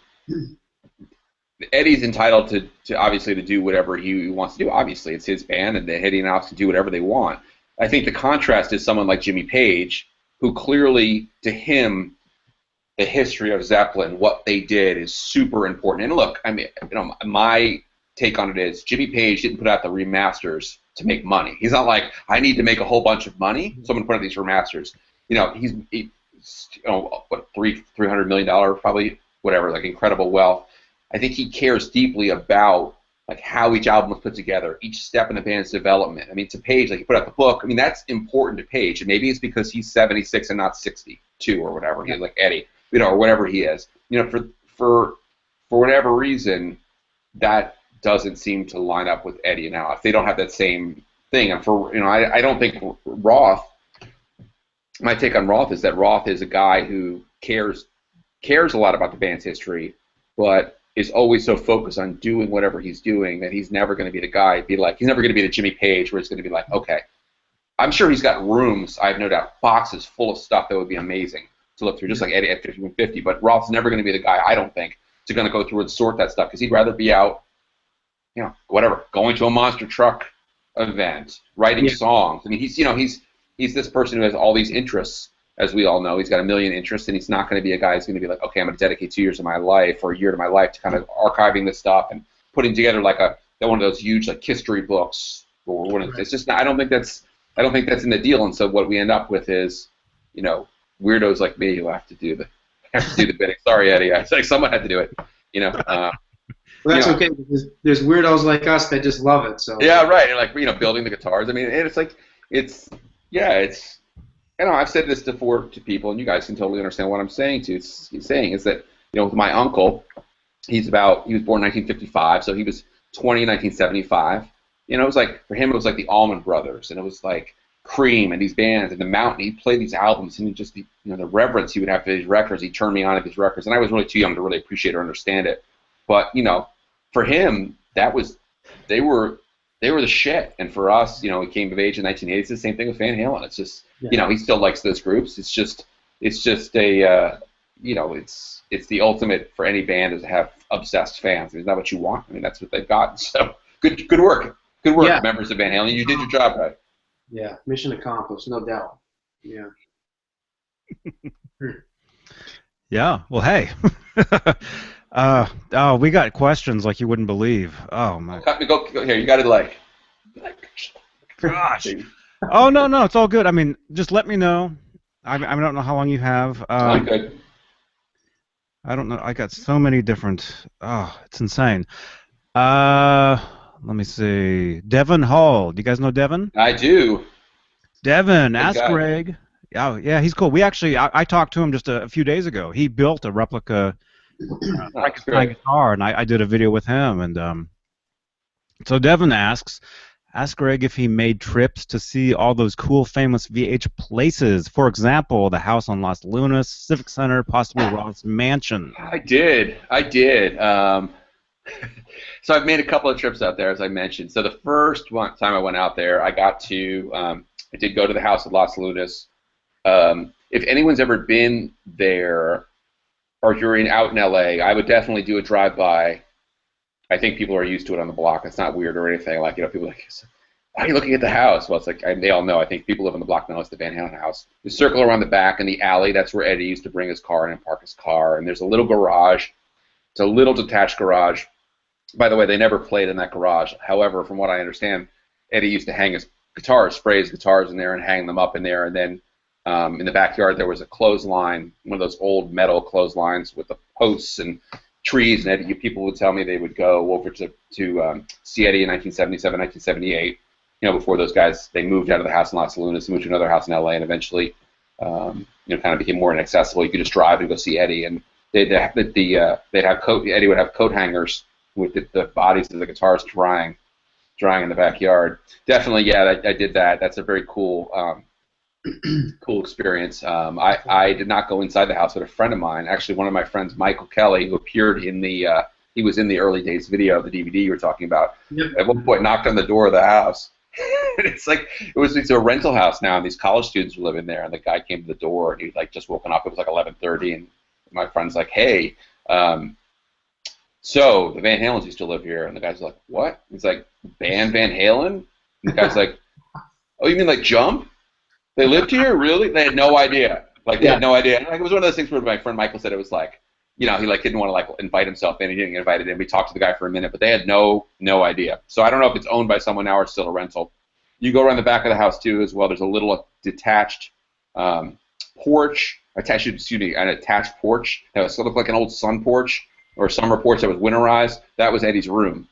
Eddie's entitled to obviously to do whatever he wants to do. Obviously, it's his band, and Eddie and Alex can do whatever they want. I think the contrast is someone like Jimmy Page, who clearly, to him, the history of Zeppelin, what they did, is super important. And look, I mean, my take on it is Jimmy Page didn't put out the remasters to make money. He's not like, I need to make a whole bunch of money, so I'm going to put out these remasters. He's what, $300 million probably, whatever, incredible wealth. I think he cares deeply about how each album was put together, each step in the band's development. I mean, to Page, he put out the book. I mean, that's important to Page, and maybe it's because he's 76 and not 62 or whatever. He's like Eddie, or whatever he is. For whatever reason, that doesn't seem to line up with Eddie and Alex. They don't have that same thing. And I don't think Roth. My take on Roth is that Roth is a guy who cares a lot about the band's history, but is always so focused on doing whatever he's doing that he's never going to be the guy. He's never going to be the Jimmy Page where it's going to be like, okay, I'm sure he's got rooms, I have no doubt, boxes full of stuff that would be amazing to look through, just like Eddie at 5150. But Roth's never going to be the guy, I don't think, to going to go through and sort that stuff, because he'd rather be out, whatever, going to a monster truck event, writing songs. I mean, he's this person who has all these interests. As we all know, he's got a million interests, and he's not going to be a guy who's going to be like, okay, I'm going to dedicate 2 years of my life or a year to my life to kind of archiving this stuff and putting together one of those huge history books. Or it's just not, I don't think that's in the deal. And so what we end up with is, weirdos like me who have to do the bidding. Sorry, Eddie. I like someone had to do it. Well, that's okay, because there's weirdos like us that just love it. So yeah, right. And building the guitars. I mean, it's I've said this before to people, and you guys can totally understand what I'm saying. Is that with my uncle, he was born in 1955, so he was 20 in 1975. It was for him, it was like the Allman Brothers, and it was like Cream and these bands and the Mountain. He'd play these albums, and he just the reverence he would have for these records. He turned me on to these records, and I was really too young to really appreciate or understand it. But for him, they were the shit. And for us, he came of age in 1980. It's the same thing with Van Halen. It's just, he still likes those groups. It's just a, it's the ultimate for any band is to have obsessed fans. I mean, is that what you want? I mean, that's what they've got. So good work. Good work, members of Van Halen. You did your job right. Yeah, mission accomplished, no doubt. Yeah. Yeah. Well, hey. We got questions like you wouldn't believe. Oh my. Go here. You got it. Gosh. Oh no, it's all good. I mean, just let me know. I don't know how long you have. I'm good. I don't know. I got so many different. Oh, it's insane. Let me see. Devin Hall. Do you guys know Devin? I do. Devin, ask Greg. Oh, yeah, he's cool. We actually, I talked to him just a few days ago. He built a replica Oh, that's Frankenstein great. guitar, and I did a video with him. And so Devin asks, ask Greg if he made trips to see all those cool, famous VH places. For example, the house on Las Lunas, Civic Center, possibly Ross Mansion. I did. I did. So I've made a couple of trips out there, as I mentioned. So the first time I went out there, I got to, I did go to the house at Las Lunas. If anyone's ever been there, or if you're out in LA, I would definitely do a drive-by. I think people are used to it on the block. It's not weird or anything. Like, people are like, why are you looking at the house? Well, it's like, they all know. I think people live on the block know it's the Van Halen house. You circle around the back in the alley. That's where Eddie used to bring his car in and park his car. And there's a little garage. It's a little detached garage. By the way, they never played in that garage. However, from what I understand, Eddie used to hang his guitars, spray his guitars in there and hang them up in there. And then in the backyard, there was a clothesline, one of those old metal clotheslines with the posts and trees. And Eddie, people would tell me they would go over to see Eddie in 1977, 1978. Before those guys, they moved out of the house in Las Lunas, moved to another house in LA, and eventually, kind of became more inaccessible. You could just drive and go see Eddie, and they'd have Eddie would have coat hangers with the bodies of the guitars drying in the backyard. Definitely, yeah, I did that. That's a very cool, cool experience. I did not go inside the house, but a friend of mine, actually one of my friends, Michael Kelly, who appeared in he was in the early days video of the DVD you were talking about. Yep. At one point, knocked on the door of the house. It's a rental house now, and these college students were living there. And the guy came to the door, and he'd just woken up. It was like 11:30, and my friend's like, "Hey, so the Van Halens used to live here." And the guy's like, "What?" He's like, "Van Halen?" And the guy's like, "Oh, you mean like Jump? They lived here, really?" They had no idea. They had no idea. It was one of those things where my friend Michael said it was like, he didn't want to invite himself in. He didn't get invited in. We talked to the guy for a minute, but they had no idea. So I don't know if it's owned by someone now or still a rental. You go around the back of the house too as well. There's a little detached porch, an attached porch that was looked like an old sun porch or a summer porch that was winterized. That was Eddie's room.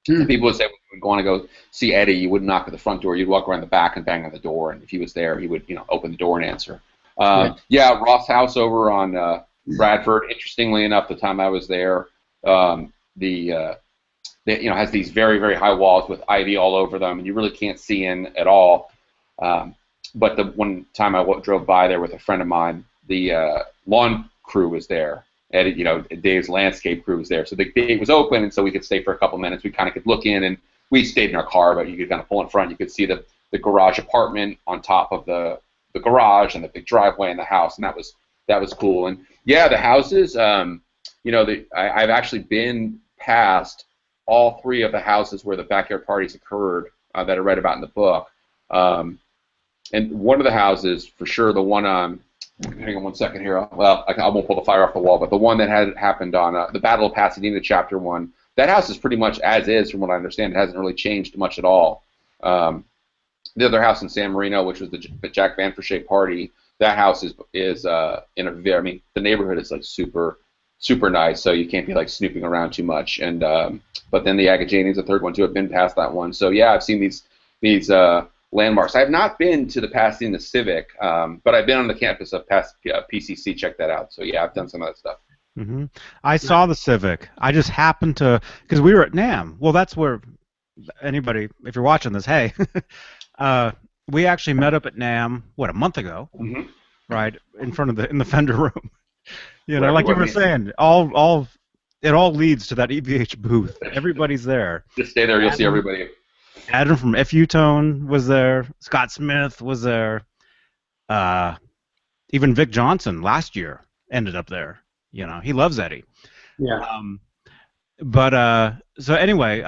So people would say when you would want to go see Eddie, you wouldn't knock at the front door. You'd walk around the back and bang on the door, and if he was there, he would open the door and answer. Ross House over on Bradford. Interestingly enough, the time I was there, has these very, very high walls with ivy all over them, and you really can't see in at all. But the one time I drove by there with a friend of mine, the lawn crew was there. Dave's landscape crew was there, so the gate was open, and so we could stay for a couple minutes. We kind of could look in, and we stayed in our car, but you could kind of pull in front. You could see the garage apartment on top of the garage and the big driveway in the house, and that was cool. And yeah, the houses, I've actually been past all three of the houses where the backyard parties occurred that I read about in the book. And one of the houses, for sure, the one hang on one second here. I won't pull the fire off the wall, but the one that had happened on the Battle of Pasadena, Chapter 1, that house is pretty much as is, from what I understand. It hasn't really changed much at all. The other house in San Marino, which was the Jack Van Forshey party, that house is in a very, the neighborhood is super, super nice, so you can't be snooping around too much. And but then the Agajani's, the third one too, have been past that one. So yeah, I've seen these landmarks. I have not been to the Pasadena Civic, but I've been on the campus of PCC. Check that out. So yeah, I've done some of that stuff. Mm-hmm. I saw the Civic. I just happened to, because we were at NAMM. Well, that's where anybody, if you're watching this, hey, we actually met up at NAMM, a month ago, right, in the Fender room. Like you were saying, it all leads to that EVH booth. Everybody's there. Just stay there, you'll see everybody. Adam from FU Tone was there. Scott Smith was there. Even Vic Johnson last year ended up there. He loves Eddie. Yeah. So anyway,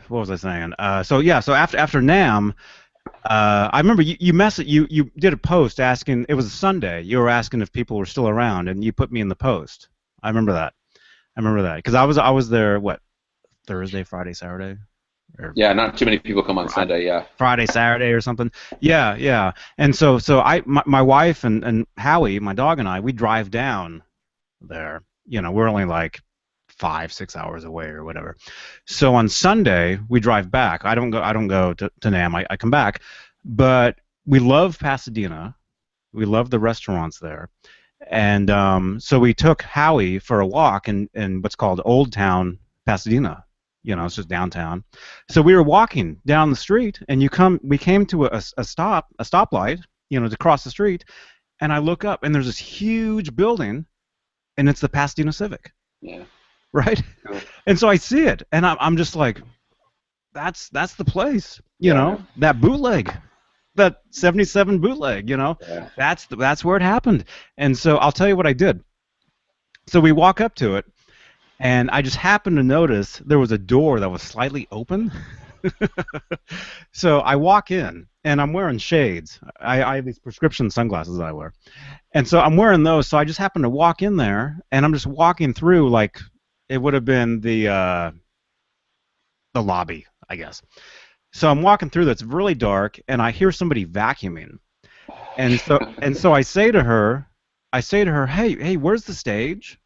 what was I saying? So after NAMM, I remember you did a post asking. It was a Sunday. You were asking if people were still around, and you put me in the post. I remember that because I was there. Thursday, Friday, Saturday. Yeah, not too many people come on Sunday. Yeah. Friday, Saturday, or something. Yeah. And so my wife and Howie, my dog, and I, we drive down there. We're only 5-6 hours away or whatever. So on Sunday we drive back. I don't go to NAMM. I come back, but we love Pasadena. We love the restaurants there, And so we took Howie for a walk in what's called Old Town, Pasadena. It's just downtown. So we were walking down the street, and we came to a stoplight, to cross the street, and I look up, and there's this huge building, and it's the Pasadena Civic, Yeah. right? Cool. And so I see it, and I'm just like, that's the place, Yeah. that bootleg. That 77 bootleg, Yeah. that's where it happened. And so I'll tell you what I did. So we walk up to it, and I just happened to notice there was a door that was slightly open. So I walk in, and I'm wearing shades. I have these prescription sunglasses that I wear. And so I'm wearing those, so I just happened to walk in there, and I'm just walking through like it would have been the lobby, I guess. So I'm walking through that's really dark, and I hear somebody vacuuming. And so I say to her, hey, where's the stage?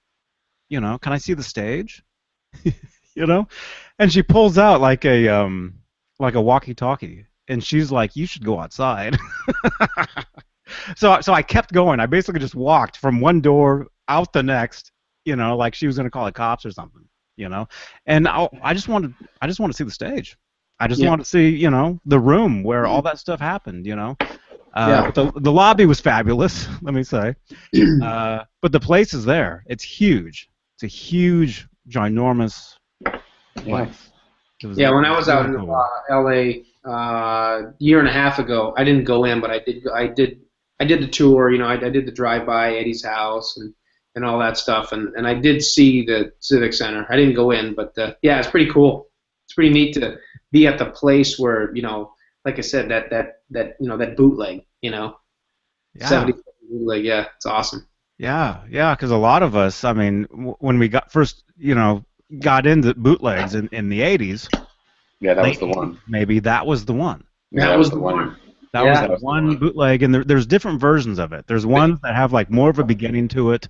Can I see the stage? you know? And she pulls out like a walkie-talkie, and she's like, you should go outside. So I kept going. I basically just walked from one door out the next, like she was gonna call the cops or something, And I just wanted to see the stage. I just wanted to see, the room where all that stuff happened, But the lobby was fabulous, let me say. But the place is there. It's huge. It's a huge, ginormous place. Yeah, when I was out in L.A. Year and a half ago, I didn't go in, but I did the tour. I did the drive-by Eddie's house and all that stuff, and I did see the Civic Center. I didn't go in, but yeah, it's pretty cool. It's pretty neat to be at the place where, like I said, that bootleg, Yeah. 70 bootleg. Yeah, it's awesome. Yeah, because a lot of us, I mean, when we got into bootlegs in the 80s. Yeah, that was the one. Maybe that was the one. Yeah, that was the one. That was the one bootleg, and there's different versions of it. There's ones that have like more of a beginning to it.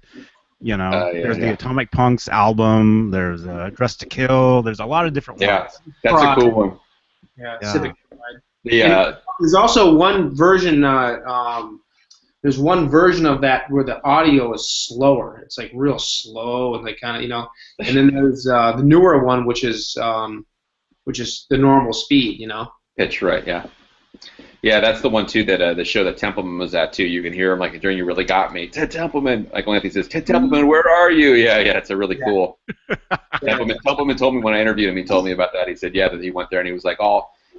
There's the Atomic Punks album. There's Dress to Kill. There's a lot of different ones. Yeah, that's a cool one. Yeah. Civic. There's also one version. There's one version of that where the audio is slower. It's like real slow, and they kind of, And then there's the newer one, which is the normal speed, Pitch, right? Yeah. Yeah, that's the one too that the show that Templeman was at too. You can hear him like during "You Really Got Me." Ted Templeman, like when he says, "Ted Templeman, where are you?" Yeah, it's a really cool. Templeman told me when I interviewed him. He told me about that. He said, yeah, that he went there and he was like,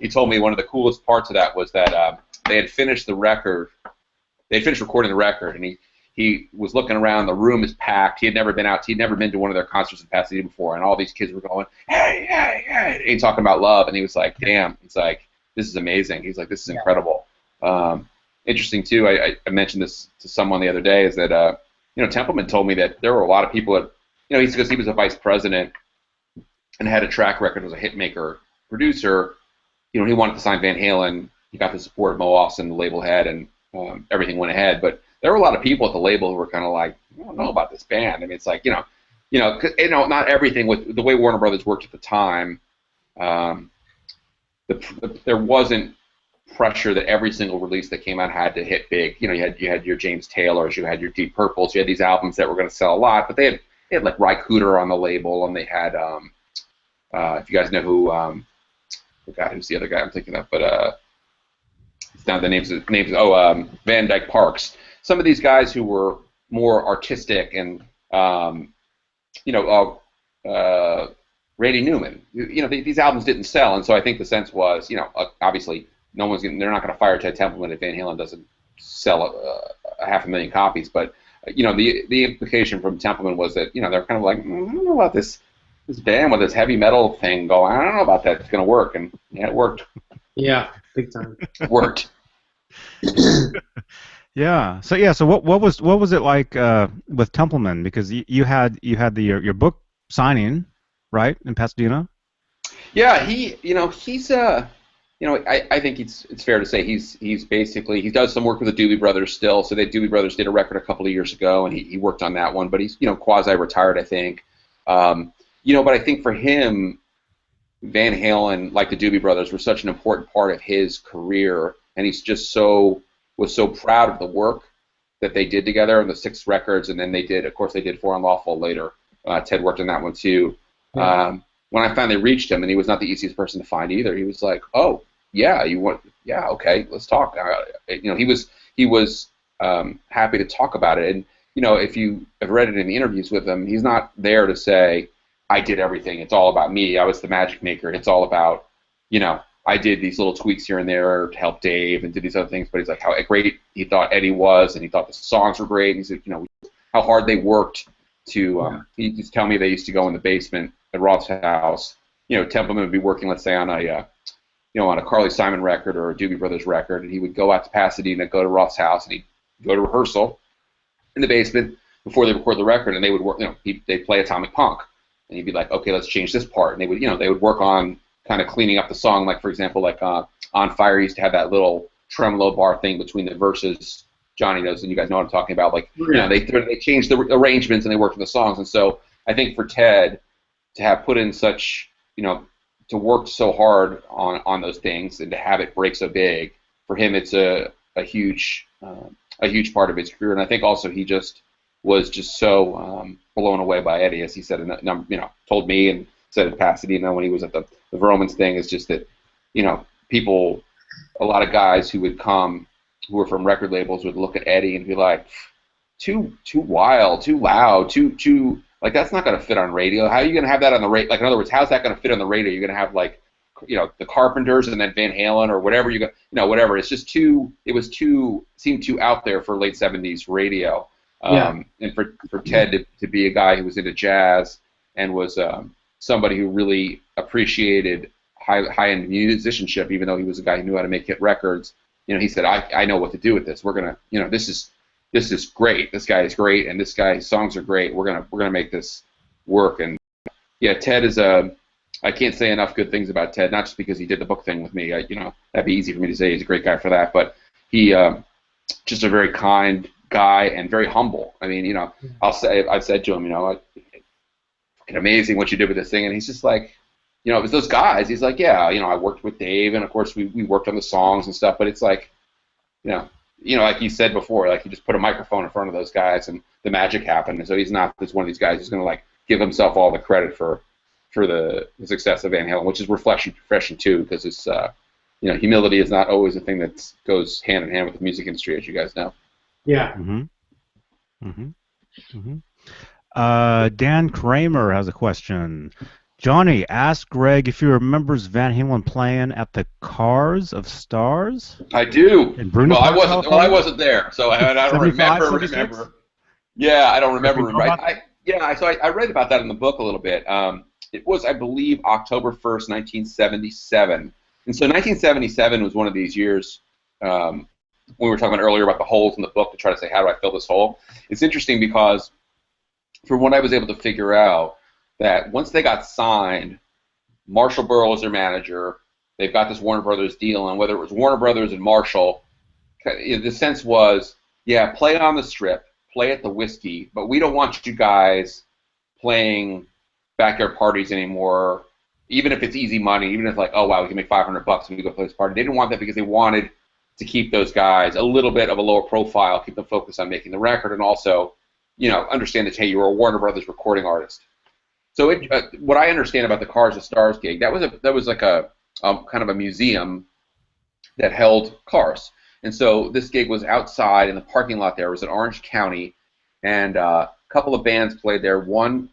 he told me one of the coolest parts of that was that they had finished the record. They had finished recording the record, and he was looking around. The room is packed. He had never been out. He'd never been to one of their concerts in Pasadena before, and all these kids were going, "Hey, hey, hey!" And talking about love, and he was like, "Damn!" He's like, "This is amazing." He's like, "This is incredible." Interesting too. I mentioned this to someone the other day. Is that Templeman told me that there were a lot of people that because he was a vice president and had a track record as a hit maker, producer. He wanted to sign Van Halen. He got the support of Mo Austin, the label head, and everything went ahead. But there were a lot of people at the label who were kind of like, I don't know about this band. I mean, it's like not everything with the way Warner Brothers worked at the time. There wasn't pressure that every single release that came out had to hit big. You had your James Taylors, you had your Deep Purples, you had these albums that were going to sell a lot, but they had like Ry Cooder on the label, and they had if you guys know who who's the other guy I'm thinking of, but it's not the names. Van Dyke Parks. Some of these guys who were more artistic and Randy Newman. These albums didn't sell, and so I think the sense was, obviously they're not going to fire Ted Templeman if Van Halen doesn't sell a 500,000 copies. But the implication from Templeman was that they're kind of like, I don't know about this band with this heavy metal thing going. I don't know about that. It's going to work, and yeah, it worked. Yeah, big time. It worked. Yeah. So what was it like with Templeman? Because you had your book signing, right, in Pasadena? Yeah, he's I think it's fair to say he's basically, he does some work with the Doobie Brothers still. So the Doobie Brothers did a record a couple of years ago, and he worked on that one. But he's quasi-retired, I think. But I think for him, Van Halen, like the Doobie Brothers, were such an important part of his career, and he's just was so proud of the work that they did together, and the 6 records, and then they did, of course, they did For Unlawful later. Ted worked on that one too. Yeah. When I finally reached him, and he was not the easiest person to find either, he was like, "Oh, yeah, okay, let's talk." He was happy to talk about it, and if you have read it in the interviews with him, he's not there to say, "I did everything. It's all about me. I was the magic maker. It's all about, I did these little tweaks here and there to help Dave and did these other things." But he's like, how great he thought Eddie was, and he thought the songs were great. And he said, how hard they worked to. He used to tell me they used to go in the basement at Roth's house. Templeman would be working, let's say, on a Carly Simon record or a Doobie Brothers record, and he would go out to Pasadena, go to Roth's house, and he'd go to rehearsal in the basement before they record the record, and they would work. They'd play Atomic Punk, and he'd be like, "Okay, let's change this part," and they would work on kind of cleaning up the song. Like, for example, On Fire used to have that little tremolo bar thing between the verses. Johnny knows, and you guys know what I'm talking about. Like, they changed the arrangements and they worked on the songs. And so I think for Ted to have put in such, to work so hard on those things and to have it break so big, for him it's a huge part of his career. And I think also he just was just so blown away by Eddie, as he said, told me and said in Pasadena when he was at the Romans thing, is just that, people, a lot of guys who would come, who were from record labels, would look at Eddie and be like, too wild, too loud, too like, that's not going to fit on radio. How are you going to have that on the radio? Like, in other words, how's that going to fit on the radio? You're going to have, like, the Carpenters and then Van Halen or whatever whatever. It's just seemed too out there for late 70s radio. And for Ted to be a guy who was into jazz and was somebody who really appreciated high-end musicianship, even though he was a guy who knew how to make hit records. He said, I know what to do with this. We're gonna, this is great. This guy is great, and this guy's songs are great. We're gonna make this work. And yeah, Ted is I can't say enough good things about Ted. Not just because he did the book thing with me. That'd be easy for me to say. He's a great guy for that, but he just a very kind guy and very humble. I mean, I've said to him, fucking amazing what you did with this thing, and he's just like, it was those guys. He's like, yeah, I worked with Dave, and of course we worked on the songs and stuff, but it's like, like you said before, like you just put a microphone in front of those guys and the magic happened. And so he's not just one of these guys who's going to like give himself all the credit for the success of Van Halen, which is refreshing too, because it's humility is not always a thing that goes hand in hand with the music industry, as you guys know. Yeah. Mm-hmm. Mm-hmm. Mm-hmm. Dan Kramer has a question. Johnny, ask Greg if he remembers Van Halen playing at the Cars of Stars. I do. In Bruno I California? wasn't there, so I don't remember. Yeah, I don't remember. Right? I read about that in the book a little bit. It was, I believe, October 1st, 1977. And so 1977 was one of these years, we were talking about earlier about the holes in the book to try to say, how do I fill this hole? It's interesting because from what I was able to figure out, that once they got signed, Marshall Burrow is their manager. They've got this Warner Brothers deal, and whether it was Warner Brothers and Marshall, the sense was, yeah, play on the Strip, play at the Whiskey, but we don't want you guys playing backyard parties anymore, even if it's easy money, even if like, oh wow, we can make $500 when we go play this party. They didn't want that because they wanted to keep those guys a little bit of a lower profile, keep them focused on making the record, and also, understand that, hey, you're a Warner Brothers recording artist. So what I understand about the Cars of Stars gig, that was like a kind of a museum that held cars. And so this gig was outside in the parking lot there. It was in Orange County, and a couple of bands played there. One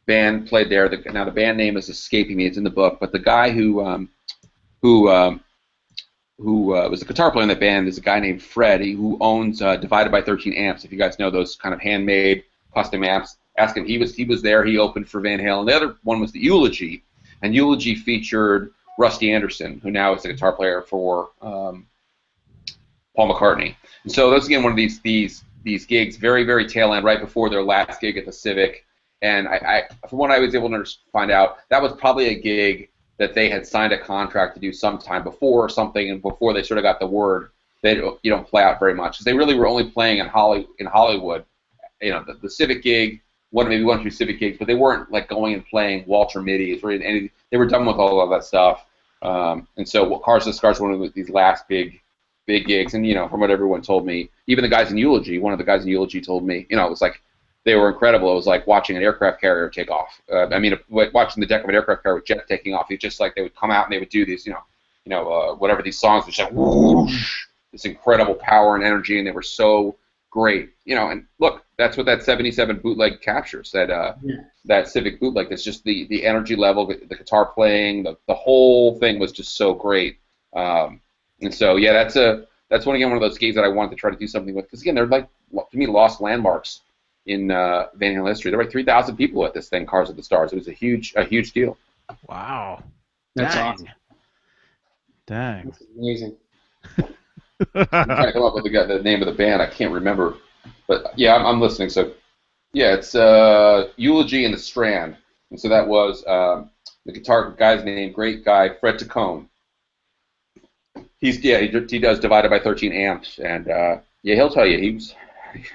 band played there. Now the band name is escaping me. It's in the book. But the guy who was the guitar player in that band is a guy named Fred, who owns Divided by 13 Amps. If you guys know those kind of handmade custom amps. Ask him. He was there. He opened for Van Halen. The other one was the Eulogy, and Eulogy featured Rusty Anderson, who now is the guitar player for Paul McCartney. And so that's again one of these gigs, very very tail end, right before their last gig at the Civic. And I from what I was able to find out, that was probably a gig that they had signed a contract to do sometime before or something, and before they sort of got the word they don't play out very much, because they really were only playing in Hollywood. The Civic gig. Maybe one or two Civic gigs, but they weren't like going and playing Walter Middies or any. They were done with all of that stuff, and so Cars of Stars was one of these last big big gigs, and from what everyone told me, even the guys in Eulogy, one of the guys in Eulogy told me, it was like they were incredible. It was like watching an aircraft carrier take off. Watching the deck of an aircraft carrier with jet taking off. It's just like they would come out and they would do these, whatever these songs, which like whoosh, this incredible power and energy, and they were so great. And look, that's what that 77 bootleg captures. That Civic bootleg. That's just the energy level, the guitar playing, the whole thing was just so great. And so yeah, that's one of those gigs that I wanted to try to do something with, because again, they're like, to me, lost landmarks in Van Halen history. There were 3,000 people at this thing, Cars with the Stars. It was a huge deal. Wow. That's Dang. awesome. Dang. That's amazing. I'm trying to come up with the name of the band. I can't remember, but yeah, I'm listening. So yeah, it's Eulogy and the Strand, and so that was the guitar guy's name, great guy, Fred Tacone. He does Divided by 13 Amps, and yeah, he'll tell you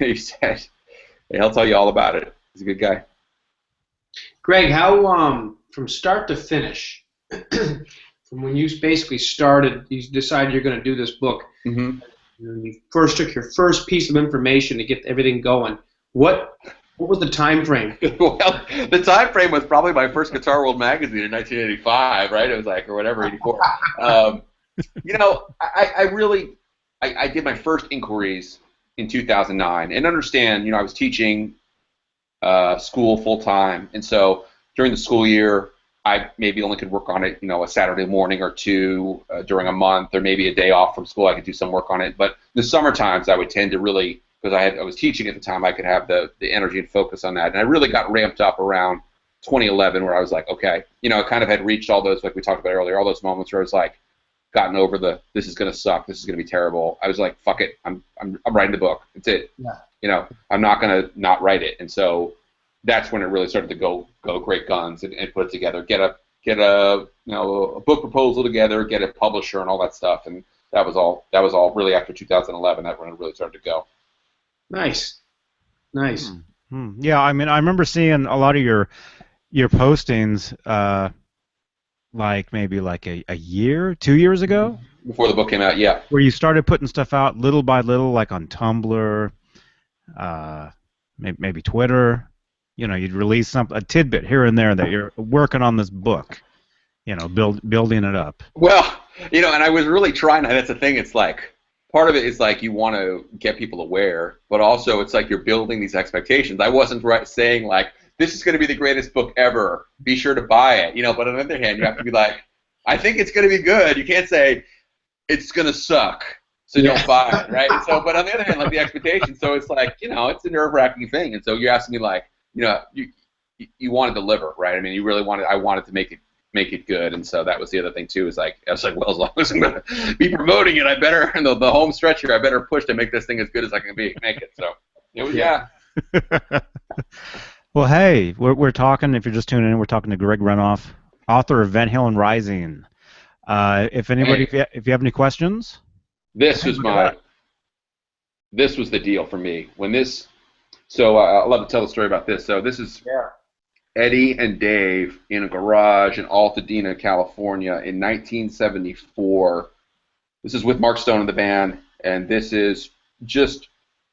he'll tell you all about it. He's a good guy. Greg, how from start to finish, from when you basically started, you decided you're going to do this book, Mm-hmm. you first took your first piece of information to get everything going. What was the time frame? Well, the time frame was probably my first Guitar World magazine in 1985, right? It was like, or whatever, 84. I did my first inquiries in 2009, and understand, I was teaching school full time, and so during the school year, I maybe only could work on it, a Saturday morning or two during a month, or maybe a day off from school. I could do some work on it. But the summer times, I would tend to really, because I was teaching at the time, I could have the energy and focus on that. And I really got ramped up around 2011, where I was like, okay, I kind of had reached all those, like we talked about earlier, all those moments where I was like, gotten over this is gonna suck, this is gonna be terrible. I was like, fuck it, I'm writing the book. That's it. Yeah. I'm not gonna not write it. And so that's when it really started to go great guns and put it together, get a book proposal together, get a publisher and all that stuff. And that was all really after 2011. That when it really started to go. Nice. Yeah, I remember seeing a lot of your postings, like maybe like a year, 2 years ago, before the book came out. Yeah. Where you started putting stuff out little by little, like on Tumblr, maybe Twitter. You'd release a tidbit here and there that you're working on this book. Building it up. Well, and I was really trying. That's the thing. It's like part of it is like you want to get people aware, but also it's like you're building these expectations. I wasn't saying like, this is going to be the greatest book ever, be sure to buy it. But on the other hand, you have to be like, I think it's going to be good. You can't say it's going to suck, so don't buy it, right? And so, but on the other hand, like the expectation, so it's like, it's a nerve-wracking thing. And so you're asking me like, you want to deliver, right? You really I wanted to make it good. And so that was the other thing too, is like, I was like, well, as long as I'm going to be promoting it, I better, in the home stretch here, I better push to make this thing as good as I can make it. So, it was, yeah. Well, hey, we're talking, if you're just tuning in, we're talking to Greg Renoff, author of Van Halen Rising. If you have any questions? This was the deal for me. So I'll love to tell the story about this. So this is Eddie and Dave in a garage in Altadena, California in 1974. This is with Mark Stone in the band, and this is just,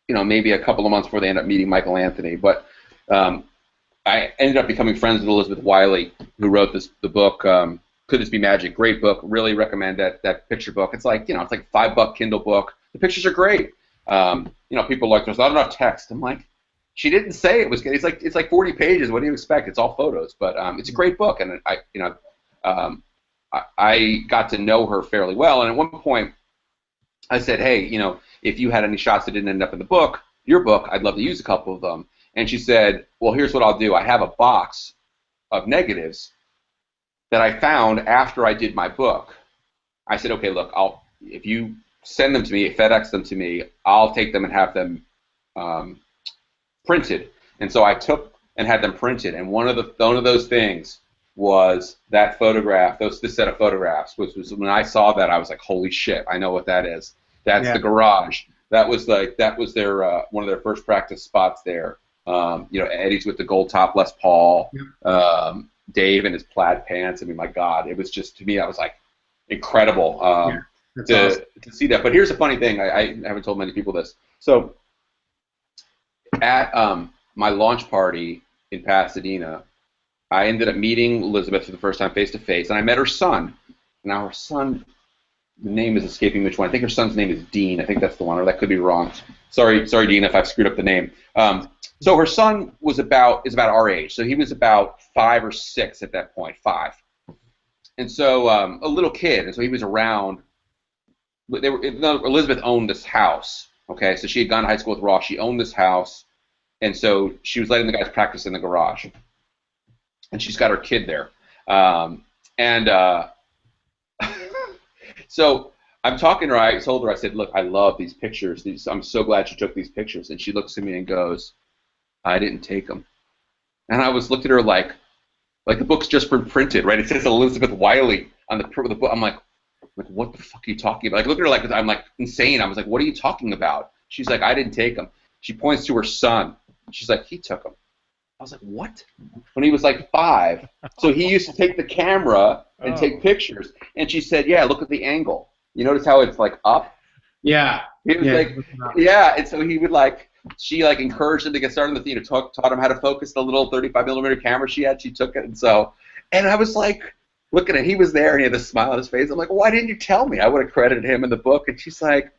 maybe a couple of months before they end up meeting Michael Anthony. But I ended up becoming friends with Elizabeth Wiley, who wrote the book, Could This Be Magic? Great book. Really recommend that picture book. It's like, it's like a $5 Kindle book. The pictures are great. People are like, there's not enough text. I'm like, she didn't say it was good. It's like 40 pages. What do you expect? It's all photos, but it's a great book. And I got to know her fairly well. And at one point, I said, hey, if you had any shots that didn't end up in the book, your book, I'd love to use a couple of them. And she said, well, here's what I'll do. I have a box of negatives that I found after I did my book. I said, okay, look, if you send them to me, FedEx them to me, I'll take them and have them printed. And so I took and had them printed. And one of those things was that photograph, this set of photographs, which was, when I saw that, I was like, holy shit, I know what that is. That's the garage. That was their one of their first practice spots there. Eddie's with the gold top Les Paul. Dave in his plaid pants. My God, it was just, to me, that was like incredible. That's awesome. to see that. But here's a funny thing. I haven't told many people this. So at my launch party in Pasadena, I ended up meeting Elizabeth for the first time face to face, and I met her son. Now her son, the name is escaping which one. I think her son's name is Dean. I think that's the one, or that could be wrong. Sorry, Dean, if I've screwed up the name. So her son is about our age. So he was about 5 or 6 at that point, 5. And so a little kid, and so he was around. Elizabeth owned this house. Okay, so she had gone to high school with Ross. She owned this house, and so she was letting the guys practice in the garage. And she's got her kid there. So I'm talking to her. I told her, I said, look, I love these pictures. I'm so glad you took these pictures. And she looks at me and goes, I didn't take them. And I looked at her like the book's just been printed, right? It says Elizabeth Wiley on the book. I'm like, what the fuck are you talking about? Like, look at her like I'm like insane. I was like, what are you talking about? She's like, I didn't take them. She points to her son. She's like, he took them. I was like, what? When he was like 5. So he used to take the camera and take pictures. And she said, yeah, look at the angle. You notice how it's like up? Yeah. He was like, yeah. And so he would she encouraged him to get started in the theater, taught him how to focus the little 35mm camera she had. She took it. And I was like, looking at, he was there and he had a smile on his face. I'm like, why didn't you tell me? I would have credited him in the book. And she's like,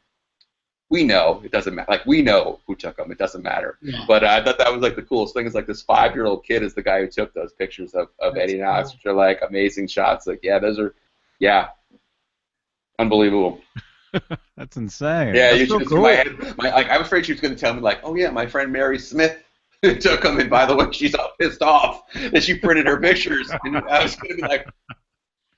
we know, it doesn't matter. Like, we know who took them. It doesn't matter. Yeah. But I thought that was like the coolest thing is like this 5-year-old kid is the guy who took those pictures of Eddie and Alex, which are like amazing shots. Like, yeah, those are, unbelievable. That's insane. Yeah, that's you so should cool. see my head. I was afraid she was going to tell me like, oh yeah, my friend Mary Smith took them, and by the way, she's all pissed off that she printed her pictures. And I was going to be like,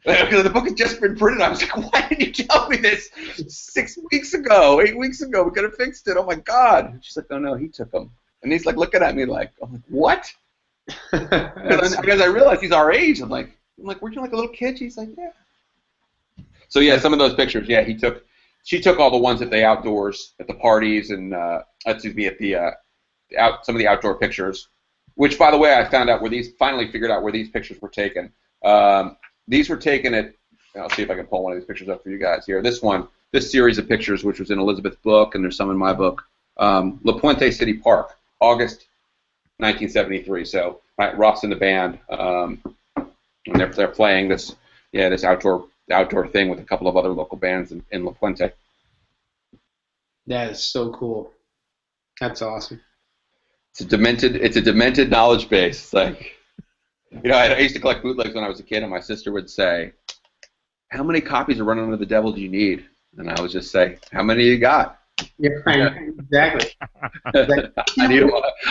because the book had just been printed. I was like, why didn't you tell me this 6 weeks ago, 8 weeks ago? We could have fixed it. Oh my God. And she's like, oh no, he took them. And he's like looking at me like, I'm like, what? Because I realized he's our age. I'm like, weren't you like a little kid? She's like, yeah. So yeah, some of those pictures, yeah, she took all the ones at the outdoors, at the parties, and at the some of the outdoor pictures. Which, by the way, I finally figured out where these pictures were taken. These were taken at, I'll see if I can pull one of these pictures up for you guys here. This series of pictures, which was in Elizabeth's book, and there's some in my book, La Puente City Park, August 1973. So Ross and the band, and they're playing this outdoor thing with a couple of other local bands in La Puente. That is so cool. That's awesome. It's a demented knowledge base. It's like, I used to collect bootlegs when I was a kid, and my sister would say, how many copies of Running Under the Devil do you need? And I would just say, how many you got? Yeah, exactly.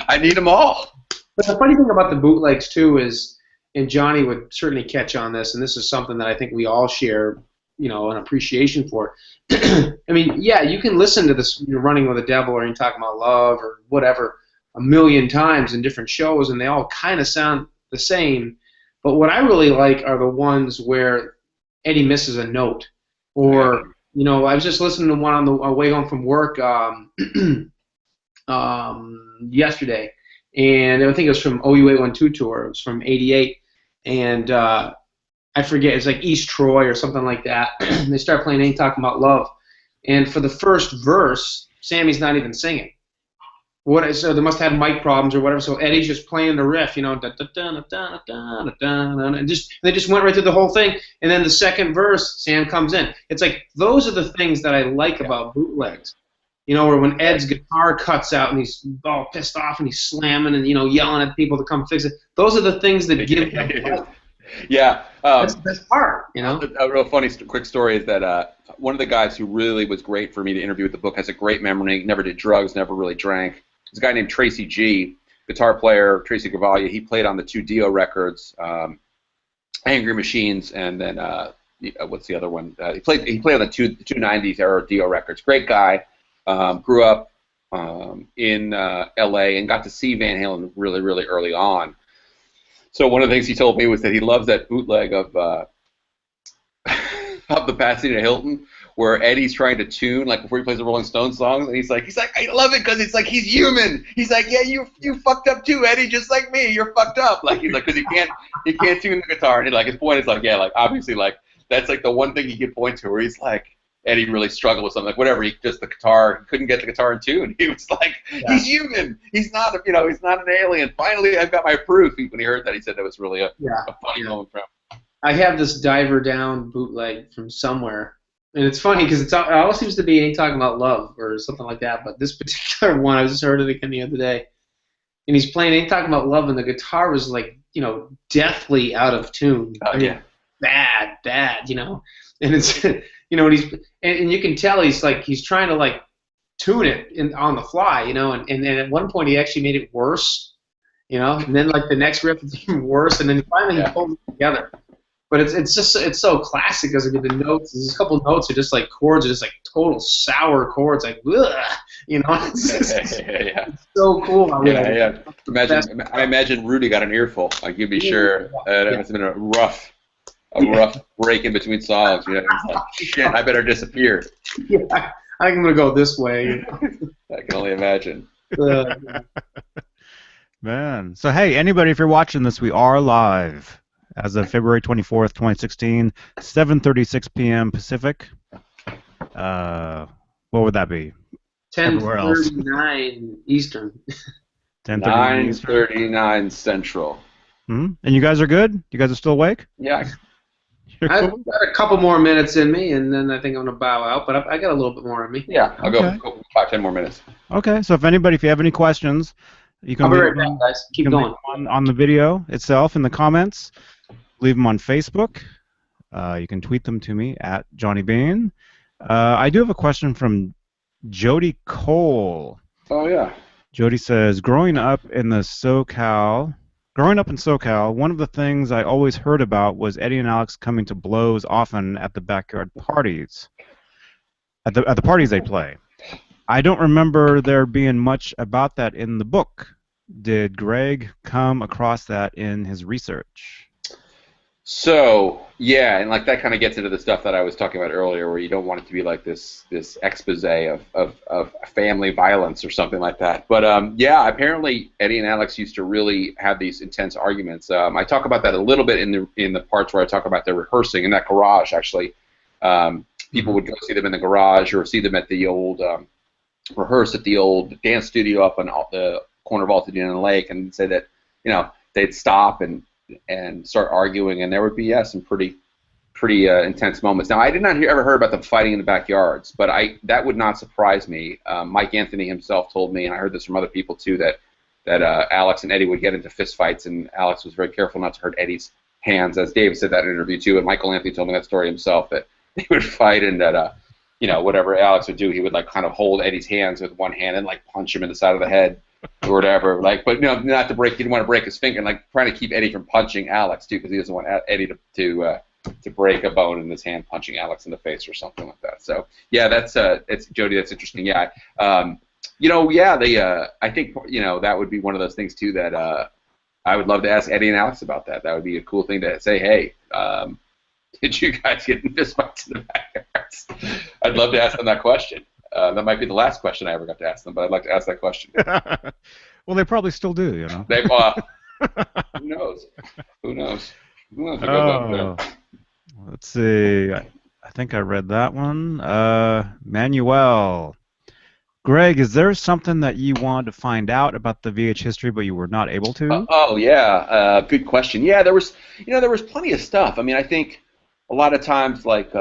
I need them all. But the funny thing about the bootlegs, too, is, and Johnny would certainly catch on this, and this is something that I think we all share, an appreciation for. I mean, yeah, you can listen to this, you're Running with the Devil, or you're talking about love, or whatever, a million times in different shows, and they all kind of sound the same. But what I really like are the ones where Eddie misses a note, or I was just listening to one on the way home from work yesterday, and I think it was from OU812 tour. It was from '88, and I forget. It's like East Troy or something like that. They start playing Ain't Talking About Love, and for the first verse, Sammy's not even singing. So they must have had mic problems or whatever. So Eddie's just playing the riff, and they just went right through the whole thing. And then the second verse, Sam comes in. It's like those are the things that I like about bootlegs. Or when Ed's guitar cuts out and he's all pissed off and he's slamming and yelling at people to come fix it. Those are the things that give him. Yeah, that's the best part. A real funny quick story is that one of the guys who really was great for me to interview with the book has a great memory. Never did drugs, never really drank. There's a guy named Tracy G, guitar player, Tracy Gravaglia. He played on the 2 Dio records, Angry Machines, and then what's the other one? He played on the two 90s era Dio records. Great guy. Grew up in L.A. and got to see Van Halen really, really early on. So one of the things he told me was that he loves that bootleg of the Pasadena Hilton, where Eddie's trying to tune, like before he plays the Rolling Stones songs, and he's like, I love it because it's like he's human. He's like, yeah, you fucked up too, Eddie, just like me. You're fucked up. Like he's like, because he can't tune the guitar, and his point is like, yeah, like obviously like that's like the one thing he could point to where he's like, Eddie really struggled with something, like whatever, he couldn't get the guitar in tune. He was like, he's human. He's not he's not an alien. Finally, I've got my proof. When he heard that, he said that was really a funny moment for him. I have this Diver Down bootleg from somewhere, and it's funny because it all seems to be Ain't Talking About Love or something like that, but this particular one, I just heard it again the other day, and he's playing Ain't Talking About Love, and the guitar was like, deathly out of tune. Bad, and it's, and you can tell he's trying to like tune it on the fly, and at one point he actually made it worse, and then like the next riff is even worse, and then finally he pulled it together. But it's so classic because the notes, there's a couple notes are just like chords, are just like total sour chords, like ugh, it's so cool. I imagine Rudy got an earful. Like you'd be sure it must have been a rough break in between songs. It's like, shit, I better disappear. Yeah, I think I'm gonna go this way. I can only imagine. Man, so hey, anybody, if you're watching this, we are live as of February 24th, 2016, 7:36 p.m. Pacific. What would that be? 10:39 Eastern. 9:39 Central. Mm-hmm. And you guys are good? You guys are still awake? Yeah. I've got a couple more minutes in me, and then I think I'm going to bow out, but I got a little bit more in me. Yeah, I'll go 5-10 more minutes. Okay, so if you have any questions, you can I'll be leave right back, guys. Keep going. On the video itself in the comments. Leave them on Facebook. You can tweet them to me at Johnny Bean. I do have a question from Jody Cole. Oh, yeah. Jody says, growing up in SoCal, one of the things I always heard about was Eddie and Alex coming to blows often at the backyard parties. At the parties they play. I don't remember there being much about that in the book. Did Greg come across that in his research? So, yeah, and like that kind of gets into the stuff that I was talking about earlier, where you don't want it to be like this expose of family violence or something like that. But yeah, apparently Eddie and Alex used to really have these intense arguments. I talk about that a little bit in the parts where I talk about their rehearsing in that garage. Actually, people would go see them in the garage or see them at the old rehearse at the old dance studio up on the corner of Altadena and Lake, and say that they'd stop and start arguing, and there would be some pretty intense moments. Now, I did not ever heard about them fighting in the backyards, but that would not surprise me. Mike Anthony himself told me, and I heard this from other people too, that Alex and Eddie would get into fistfights, and Alex was very careful not to hurt Eddie's hands, as Dave said that in an interview too, and Michael Anthony told me that story himself, that they would fight, and that whatever Alex would do, he would like kind of hold Eddie's hands with one hand and like punch him in the side of the head or whatever, but not to break. He didn't want to break his finger, and like trying to keep Eddie from punching Alex too, because he doesn't want Eddie to break a bone in his hand punching Alex in the face or something like that. So yeah, it's Jody. That's interesting. Yeah, I think that would be one of those things too that I would love to ask Eddie and Alex about that. That would be a cool thing to say. Hey, did you guys get in fistfights in the backyards? I'd love to ask them that question. That might be the last question I ever got to ask them, but I'd like to ask that question. Well, they probably still do, Who knows? Who knows? Let's see. I think I read that one. Manuel. Greg, is there something that you wanted to find out about the VH history, but you were not able to? Good question. Yeah, there was plenty of stuff. I mean, I think a lot of times, like,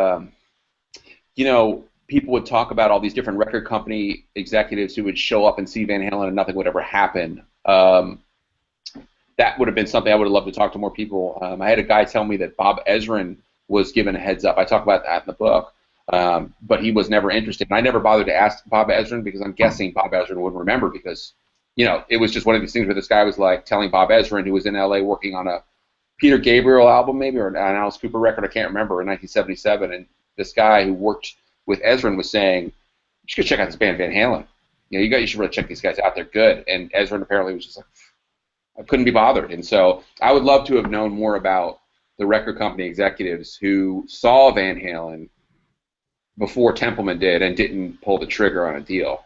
people would talk about all these different record company executives who would show up and see Van Halen and nothing would ever happen. That would have been something I would have loved to talk to more people. I had a guy tell me that Bob Ezrin was given a heads up. I talk about that in the book, but he was never interested. And I never bothered to ask Bob Ezrin because I'm guessing Bob Ezrin wouldn't remember because, it was just one of these things where this guy was like telling Bob Ezrin, who was in L.A. working on a Peter Gabriel album maybe or an Alice Cooper record, I can't remember, in 1977, and this guy who worked with Ezrin was saying, you should check out this band Van Halen. You should really check these guys out. They're good. And Ezrin apparently was just like, I couldn't be bothered. And so I would love to have known more about the record company executives who saw Van Halen before Templeman did and didn't pull the trigger on a deal.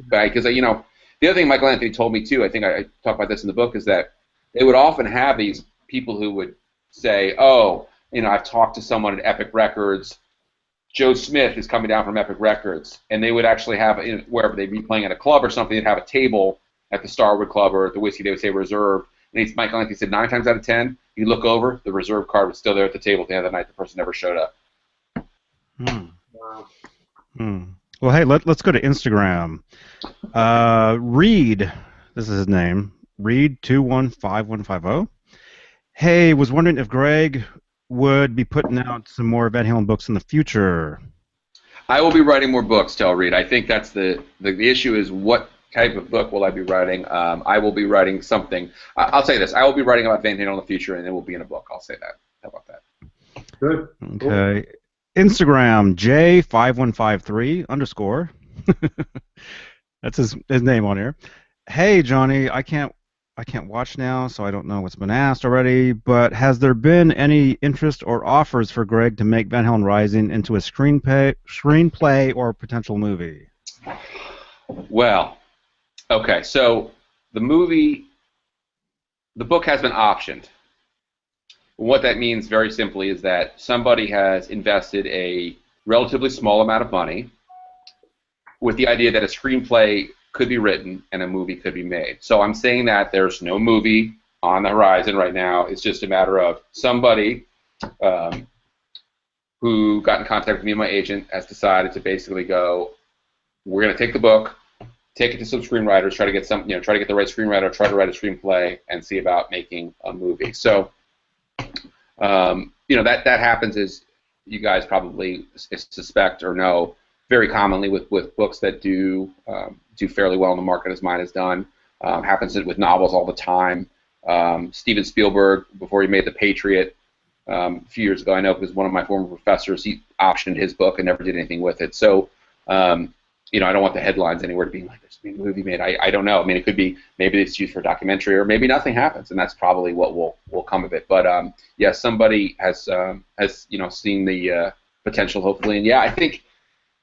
Because, the other thing Michael Anthony told me too, I think I talk about this in the book, is that they would often have these people who would say, I've talked to someone at Epic Records, Joe Smith is coming down from Epic Records, and they would actually have, wherever they'd be playing at a club or something, they'd have a table at the Starwood Club or at the Whiskey, they would say reserve. And Michael Anthony said 9 times out of 10, you look over, the reserve card was still there at the table at the end of the night. The person never showed up. Wow. Well, hey, let's go to Instagram. Reed, this is his name, Reed215150. Hey, was wondering if Greg would be putting out some more Van Halen books in the future. I will be writing more books, tell Reed. I think that's the issue is what type of book will I be writing? I will be writing something. I'll say this. I will be writing about Van Halen in the future, and it will be in a book. I'll say that. How about that? Good. Okay. Cool. Instagram, J5153_. That's his name on here. Hey, Johnny, I can't watch now, so I don't know what's been asked already, but has there been any interest or offers for Greg to make Van Halen Rising into a screenplay or potential movie? Well, okay, so the book has been optioned. What that means very simply is that somebody has invested a relatively small amount of money with the idea that a screenplay could be written and a movie could be made. So I'm saying that there's no movie on the horizon right now. It's just a matter of somebody who got in contact with me and my agent has decided to basically go, we're going to take the book, take it to some screenwriters, try to get the right screenwriter, try to write a screenplay, and see about making a movie. So, that happens, as you guys probably suspect or know, very commonly with books that do fairly well in the market, as mine has done. Happens with novels all the time. Steven Spielberg, before he made The Patriot a few years ago, I know because one of my former professors, he optioned his book and never did anything with it. So, I don't want the headlines anywhere to be like, there's a movie made. I don't know. I mean, it could be maybe it's used for a documentary, or maybe nothing happens, and that's probably what will come of it. But yeah, somebody has seen the potential, hopefully, and yeah, I think.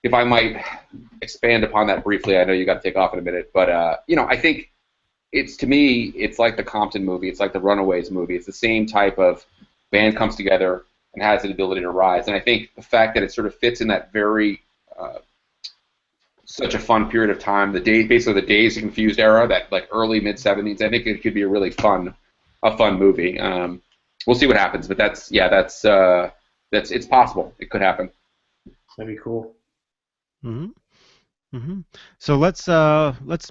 If I might expand upon that briefly, I know you got to take off in a minute, but I think to me, it's like the Compton movie, it's like the Runaways movie. It's the same type of band comes together and has the ability to rise. And I think the fact that it sort of fits in that very such a fun period of time, basically the Dazed and Confused era, that like early mid '70s, I think it could be a really fun movie. We'll see what happens, but that's it's possible. It could happen. That'd be cool. So let's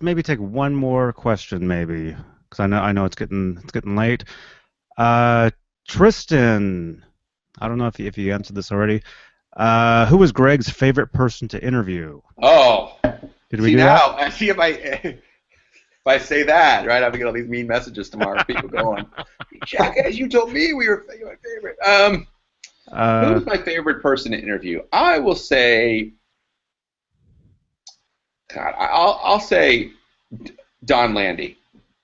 maybe take one more question, maybe, because I know it's getting late. Tristan, I don't know if you answered this already. Who was Greg's favorite person to interview? Oh, did we do that? I see if I say that, right, I'm gonna get all these mean messages tomorrow. People going, jackass, you told me you were my favorite. Who was my favorite person to interview? I will say. God, I'll say Don Landy,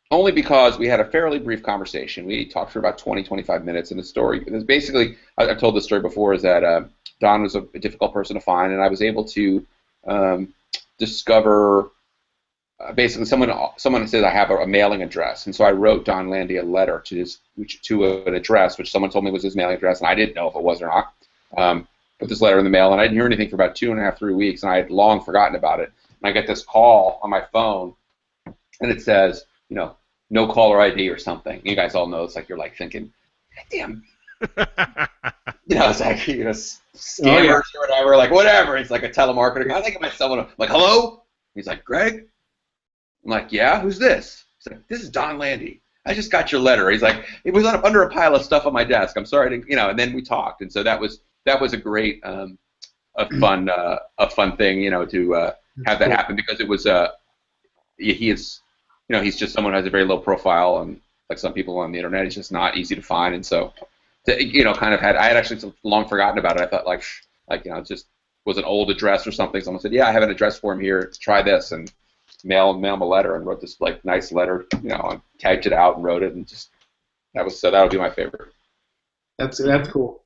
only because we had a fairly brief conversation. We talked for about 20, 25 minutes, and the story is basically, I've told this story before, is that Don was a difficult person to find, and I was able to discover basically someone said I have a mailing address, and so I wrote Don Landy a letter to an address, which someone told me was his mailing address, and I didn't know if it was or not. Put this letter in the mail, and I didn't hear anything for about 2.5, 3 weeks, and I had long forgotten about it. And I get this call on my phone, and it says, no caller ID or something. You guys all know, it's like you're like thinking, damn, it's like scammers or whatever, like whatever. It's like a telemarketer. I think of myself, I'm like, hello? He's like, Greg? I'm like, yeah, who's this? He's like, this is Don Landy. I just got your letter. He's like, it was under a pile of stuff on my desk. I'm sorry to, and then we talked, and so that was a great, a fun thing, to have that happen, because it was he's just someone who has a very low profile, and like some people on the internet, he's just not easy to find, and so I had actually long forgotten about it. I thought it just was an old address or something. Someone said, yeah, I have an address for him here. Try this, and mail him a letter, and wrote this like nice letter, and typed it out and wrote it, and just that would be my favorite. That's cool.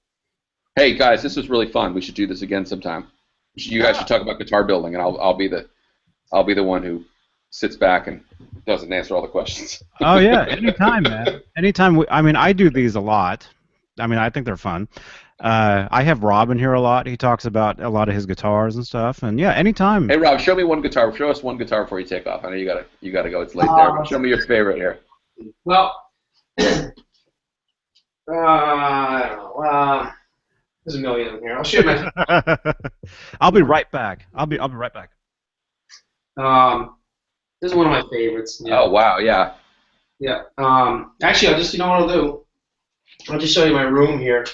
Hey guys, this was really fun. We should do this again sometime. You guys should talk about guitar building, and I'll be the one who sits back and doesn't answer all the questions. Oh yeah, anytime, man. Anytime. I do these a lot. I think they're fun. I have Robin here a lot. He talks about a lot of his guitars and stuff. And yeah, anytime. Hey Rob, show me one guitar. Show us one guitar before you take off. I know you gotta go. It's late there, but show me your favorite here. Well, I don't know. There's a million of them here. I'll show you my. I'll be right back. I'll be right back. This is one of my favorites. Yeah. Oh wow, yeah. Yeah. Actually, you know what I'll do? I'll just show you my room here.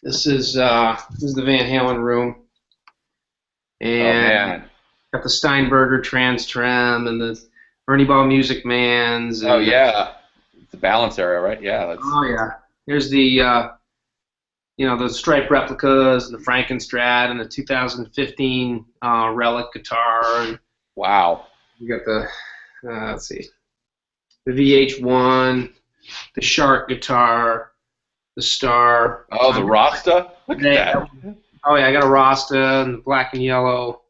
This is the Van Halen room, and got the Steinberger Trans Trem and the Ernie Ball Music Mans. And yeah, it's the balance area, right? Yeah. Oh yeah. Here's the the Stripe replicas and the Frankenstrat and the 2015 Relic guitar. And wow. you got the let's see, the VH1, the Shark guitar, the Star. Oh, the Rasta? Look at that. Oh, yeah, I got a Rasta and the black and yellow.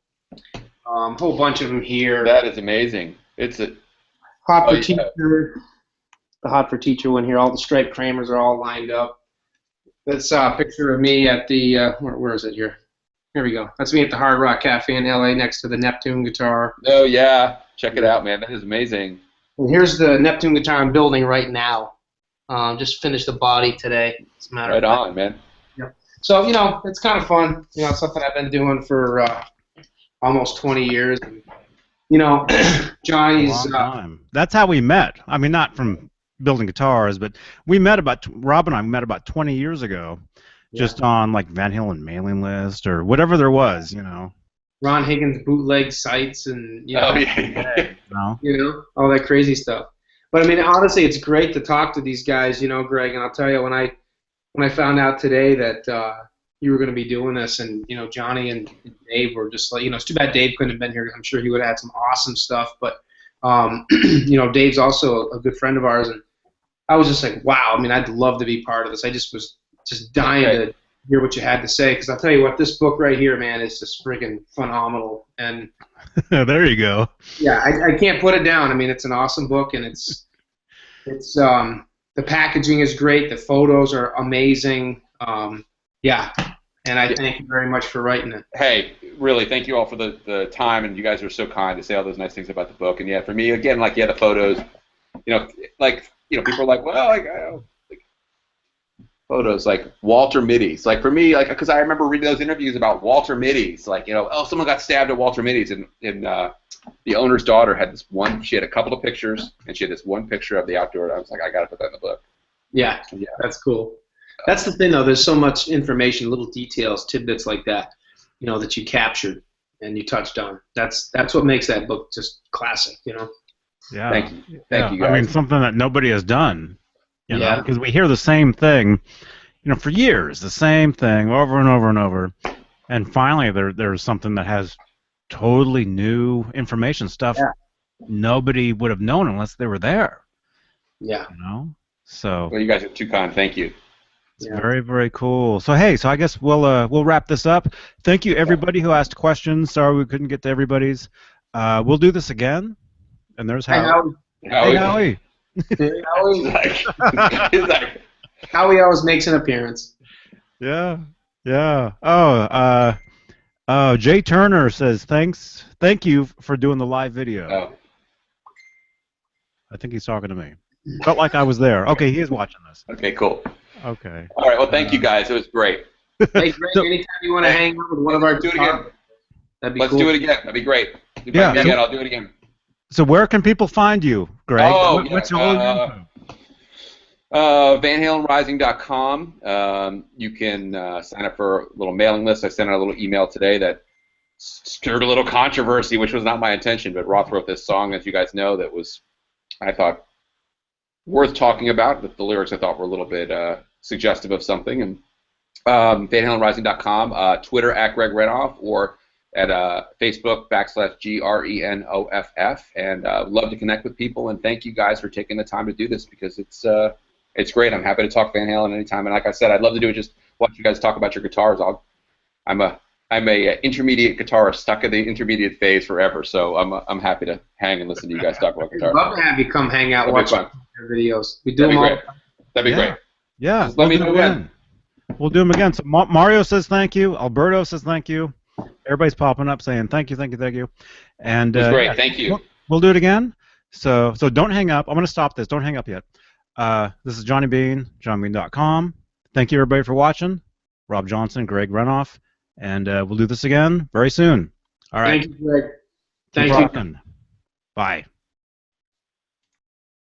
A whole bunch of them here. That is amazing. It's a Hot for Teacher. The Hot for Teacher one here. All the striped Kramers are all lined up. That's a picture of me at the, where is it here? Here we go. That's me at the Hard Rock Cafe in LA next to the Neptune guitar. Oh, yeah. Check it out, man. That is amazing. And here's the Neptune guitar I'm building right now. Just finished the body today. As a matter of fact. Right on, man. Yep. So, it's kind of fun. It's something I've been doing for almost 20 years. And, Johnny's... Long time. That's how we met. I mean, not from building guitars, but Rob and I met about 20 years ago, just on, like, Van Halen mailing list or whatever there was, Ron Higgins bootleg sites and, all that crazy stuff. But, honestly, it's great to talk to these guys, Greg, and I'll tell you, when I found out today that you were going to be doing this, and, Johnny and Dave were just like, it's too bad Dave couldn't have been here, because I'm sure he would have had some awesome stuff, but, Dave's also a good friend of ours, and I was just like, wow, I'd love to be part of this. I just was just dying to hear what you had to say, because I'll tell you what, this book right here, man, is just friggin' phenomenal, and there you go. Yeah, I can't put it down. It's an awesome book, and it's the packaging is great. The photos are amazing. Yeah, and I thank you very much for writing it. Hey, really, thank you all for the time, and you guys are so kind to say all those nice things about the book. And yeah, for me, again, the photos, people are like, well, photos like Walter Mitty's. Like for me, because I remember reading those interviews about Walter Mitty's. Someone got stabbed at Walter Mitty's, and the owner's daughter had this one. She had a couple of pictures, and she had this one picture of the outdoor. I was like, I got to put that in the book. Yeah, that's cool. That's the thing, though. There's so much information, little details, tidbits like that, that you captured and you touched on. That's what makes that book just classic, Yeah. Thank you, guys. Something that nobody has done. Because we hear the same thing, for years, the same thing over and over and over, and finally there's something that has totally new information, stuff nobody would have known unless they were there. Yeah. So. Well, you guys are too kind. Thank you. It's very, very cool. So hey, I guess we'll wrap this up. Thank you everybody who asked questions. Sorry we couldn't get to everybody's. We'll do this again. And there's Howie. Hey, Howie. He's like, Howie always makes an appearance. Yeah. Oh, Jay Turner says thank you for doing the live video. Oh. I think he's talking to me. Felt like I was there. Okay, he is watching this. Okay, cool. Okay. All right. Well, thank you guys. It was great. Hey, Greg, anytime you want to hang out with one of our do it again. That'd be Let's cool. Do it again. That'd be great. Yeah. Again, I'll do it again. So where can people find you, Greg? Oh, What's your info? VanHalenRising.com. You can sign up for a little mailing list. I sent out a little email today that stirred a little controversy, which was not my intention, but Roth wrote this song, as you guys know, that was, I thought, worth talking about. The lyrics I thought were a little bit suggestive of something. And VanHalenRising.com, Twitter at Greg Renoff, or at Facebook /GRENOFF, and love to connect with people. And thank you guys for taking the time to do this, because it's great. I'm happy to talk Van Halen anytime. And like I said, I'd love to do it. Just watch you guys talk about your guitars. I'm a intermediate guitarist, stuck in the intermediate phase forever. So I'm happy to hang and listen to you guys talk about guitars. I'd love to have you come hang out, watch your videos. We do That'd them be all. great. That'd be great. Yeah. Just let me know when. We'll do them again. So Mario says thank you. Alberto says thank you. Everybody's popping up saying thank you, thank you, thank you. And It was great. yeah, Thank you. we'll do it again. So don't hang up. I'm going to stop this. Don't hang up yet. This is Johnny Bean, johnnybean.com. Thank you, everybody, for watching. Rob Johnson, Greg Renoff. And we'll do this again very soon. All right. Thank you, Greg. Keep Thank you. rocking. Bye.